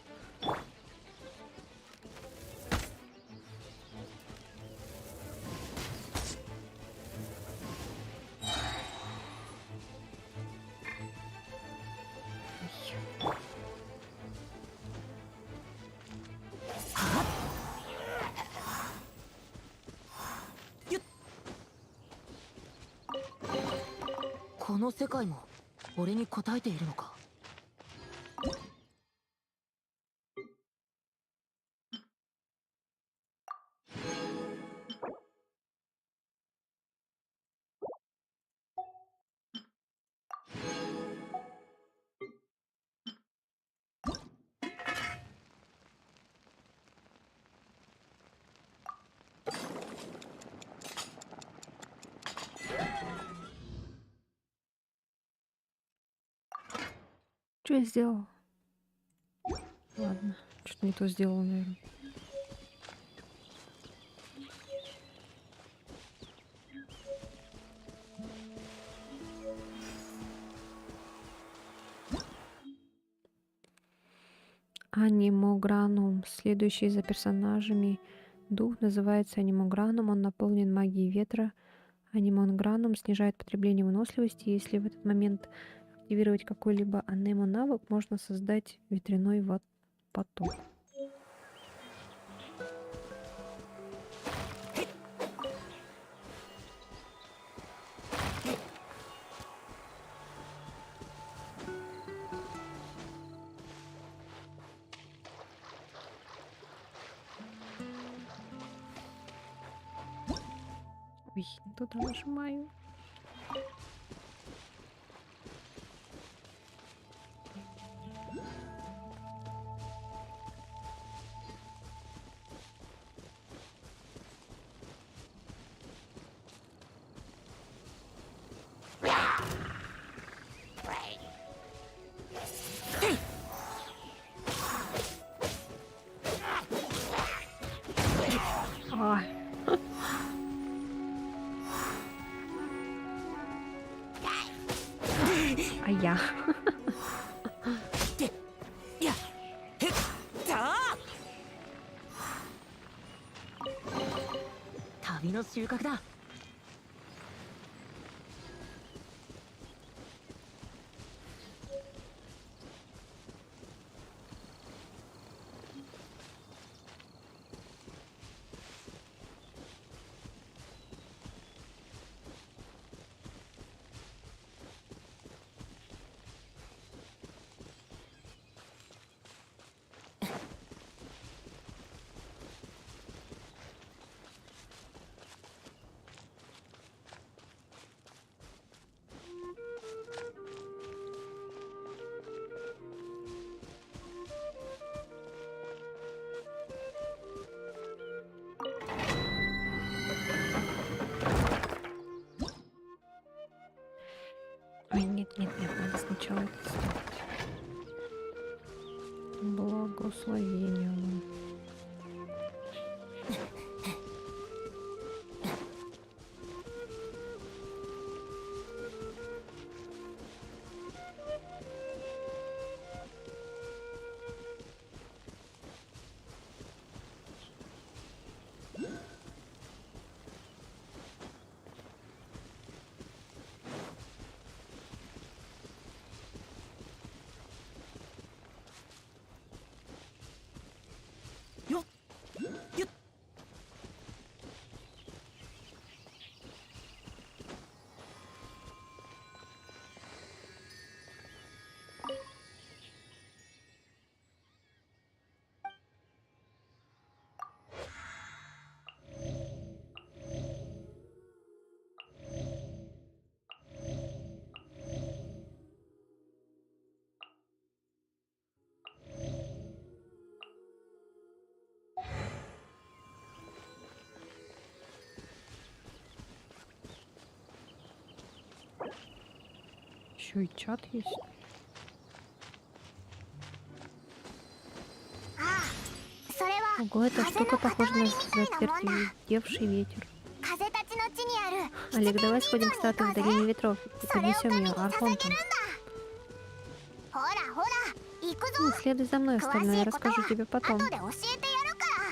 что я сделал? Ладно, что-то не то сделал, наверное. Анимогранум. Следующий за персонажами дух называется анимогранум. Он наполнен магией ветра. Анимогранум снижает потребление выносливости. Если в этот момент активировать какой-либо анемо навык, можно создать ветряной поток. туда нажимаю. Ай. А я. 旅の収穫だ。Ой, нет, надо сначала это сделать. Благословение нам. Еще и чат есть. それは Ого, эта штука похожа на затвердевший ветер. 風たちの地にある Олег, давай сходим к статуе в долине ветров и それを поднесем 神 ее に捧げるんだ архонтом. ほらほら行く Ну, ぞ следуй за мной, 詳 остальное し я いことは расскажу тебе 後 потом. で教えてやるから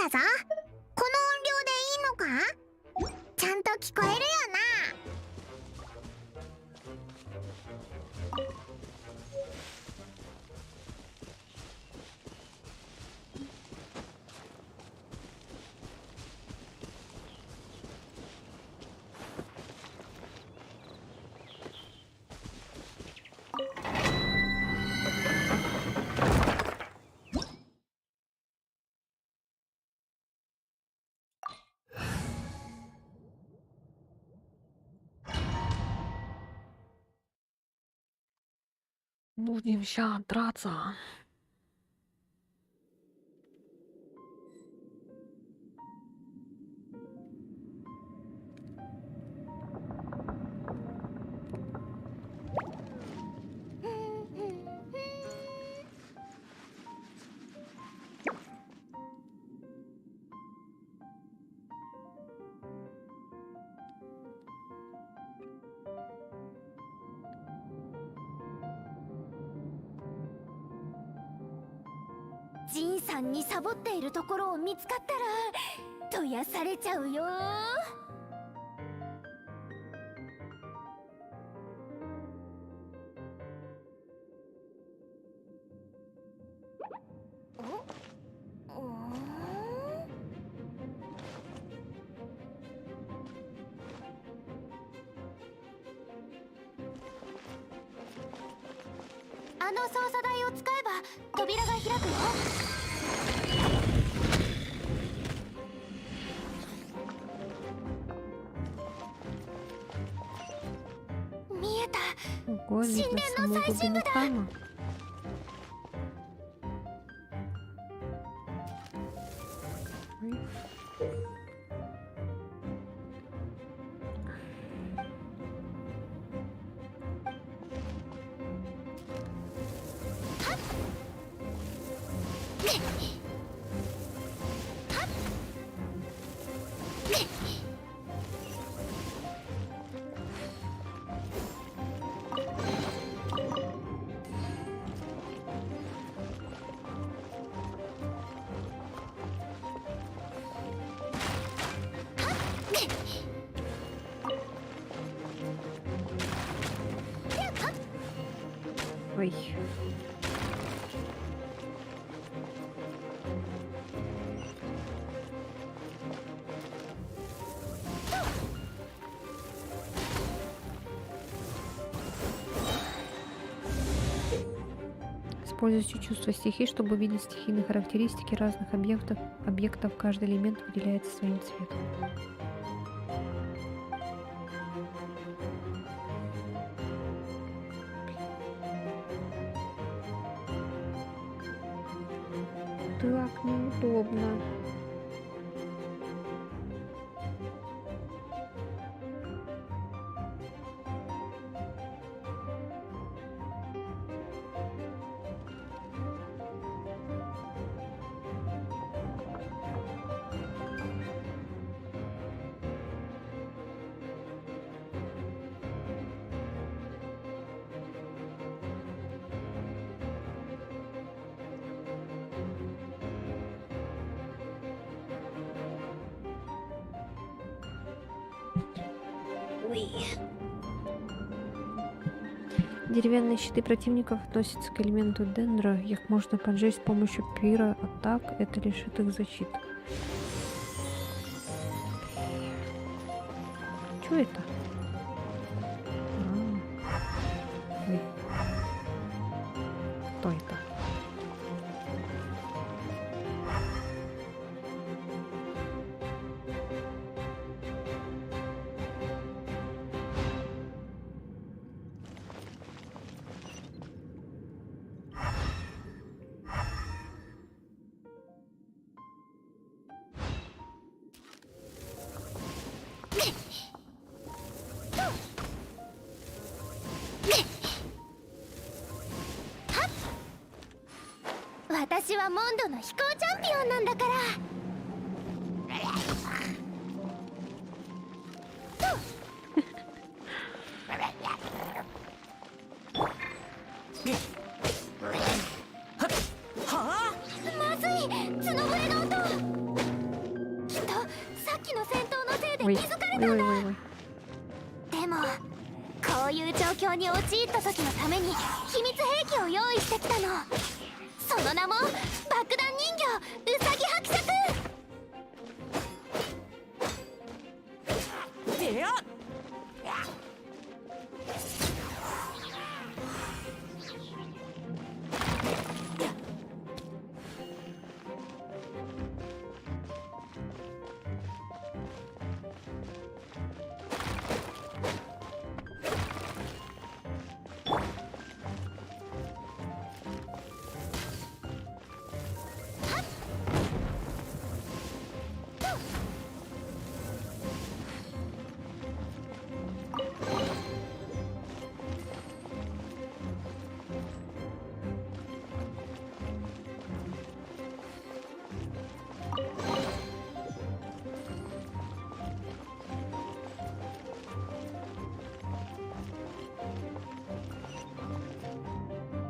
だぞ。この音量でいいのか？ちゃんと聞こえるよな。Будем ща драться.ジンさんにサボっているところを見つかったらとやされちゃうよ。あの操作台を使えば扉が開くよ。見えた。 Ого, видно саму глубину храма. Ой. Ой. Используйте чувство стихий, чтобы увидеть стихийные характеристики разных объектов. Каждый элемент выделяется своим цветом. Так неудобно. Деревянные щиты противников относятся к элементу дендра. Их можно поджечь с помощью пира атак. Это лишит их защиты. Чё это? Ой. Кто это?私はモンドの飛行チャンピオンなんだから。まずい、角笛の音。きっとさっきの戦闘のせいで Ой, 気づかれ ой, たん ой, だ。 ой, ой. でもこういう状況に陥った時のために秘密兵器を用意してきたの。その名も爆弾人形ウサギ伯爵。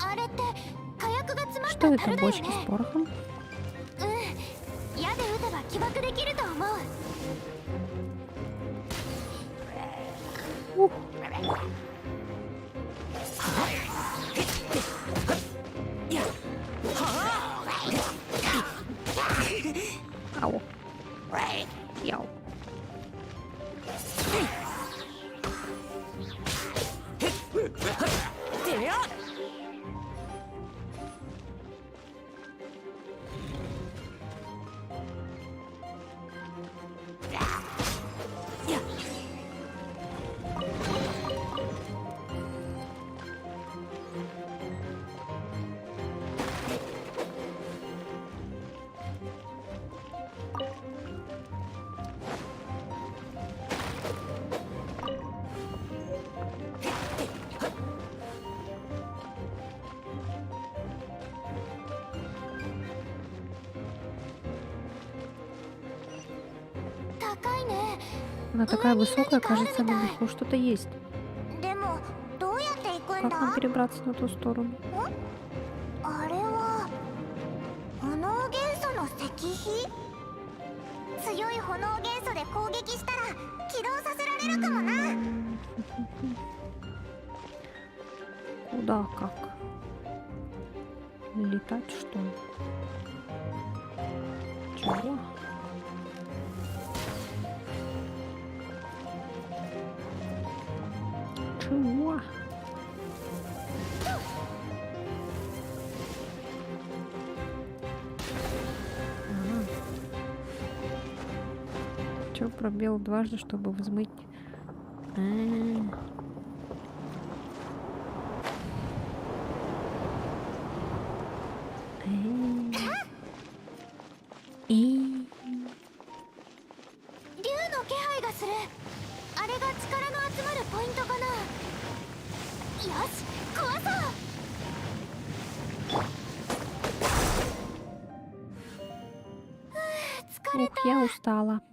あれって火薬が詰まっ Что た это, 樽だよ бочки ね。 с порохом? 矢で撃てば起爆できると思う。 Ау. Яу. Она такая высокая, кажется, наверху что-то есть. でもどうやって行くん Как нам だ？ перебраться на ту сторону? あれは炎元素の石碑？強い炎元素で攻撃したら起動させられるかもな。 Куда, как? Летать, что ли? Чего? Чего? Чё, пробел дважды, чтобы взмыть? И 竜の気配がする。あれが力の集まるポイントかな。よし、壊そう。疲れ ух, я устала. た。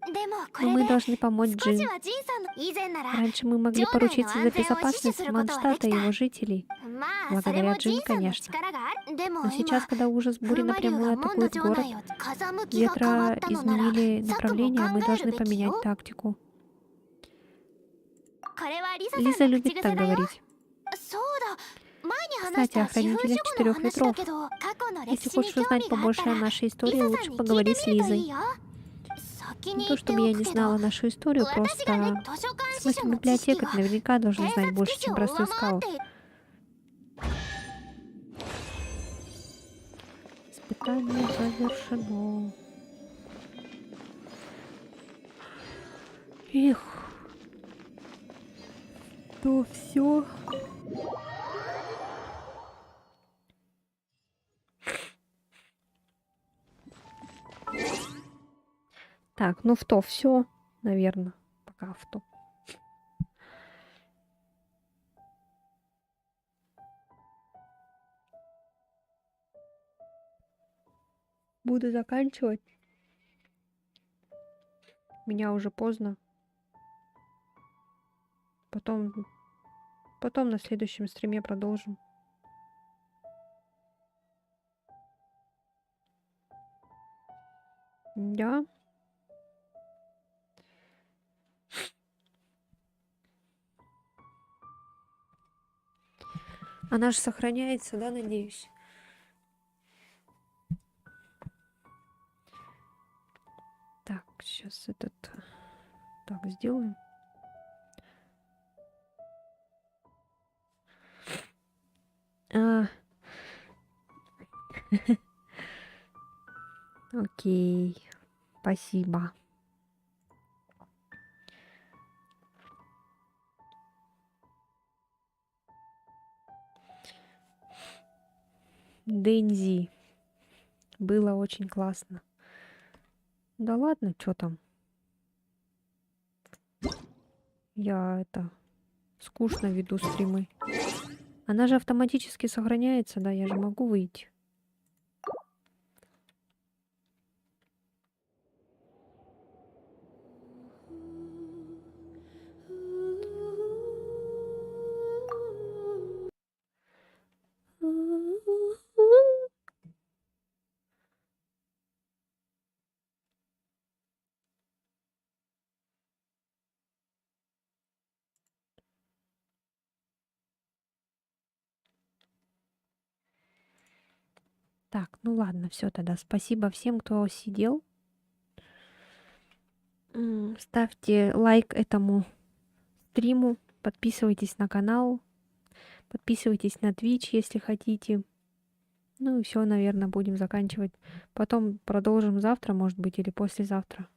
でもこ Но れ мы で должны помочь 少し Джин. はジンさんの以前なら Раньше мы могли поручиться за безопасность Манштата и его жителей. まあそれ благодаря もジン Джин, さんの конечно. 力がある。でも Но 今 сейчас, когда ужас бури 風魔竜 напрямую がモンド атакует 城 город, 内を風向きが変わっ ветра たのなら изменили ザクも направление, мы 考え должны るべき поменять よ。 тактику. これはリサさん Лиза の любит 口 так 癖だよ。 говорить. そうだ。前に話し Кстати, た о 四風 хранителях 守護の 4 話だ ветров. けど、過去の歴 Если 史に хочешь 興 узнать 味があっ побольше た о ら、 нашей リ истории, サさん лучше に聞いて поговорить с みるとい Лизой. いよ。先 Не に то 言って чтобы お я く не けど、 знала нашу историю, 私がね、 просто... 図書館 В 司 смысле, 書の知識 библиотекарь が наверняка должен 偵 знать 察 больше, 基地 чем を上 простой 回っ скаут. ている。 Испытание завершено. Эх. То все. Так, ну в то все, наверное. Пока в то. Буду заканчивать. Меня уже поздно. Потом на следующем стриме продолжим. Да. Она же сохраняется, да, надеюсь? Так, сейчас этот... Так, сделаем. Окей. Спасибо. Дэнзи. Было очень классно. Да ладно, что там? Я скучно веду стримы. Она же автоматически сохраняется, да, я же могу выйти. Так, ну ладно, все тогда. Спасибо всем, кто сидел. Ставьте лайк этому стриму, подписывайтесь на канал, подписывайтесь на Twitch, если хотите. Ну и все, наверное, будем заканчивать. Потом продолжим завтра, может быть, или послезавтра.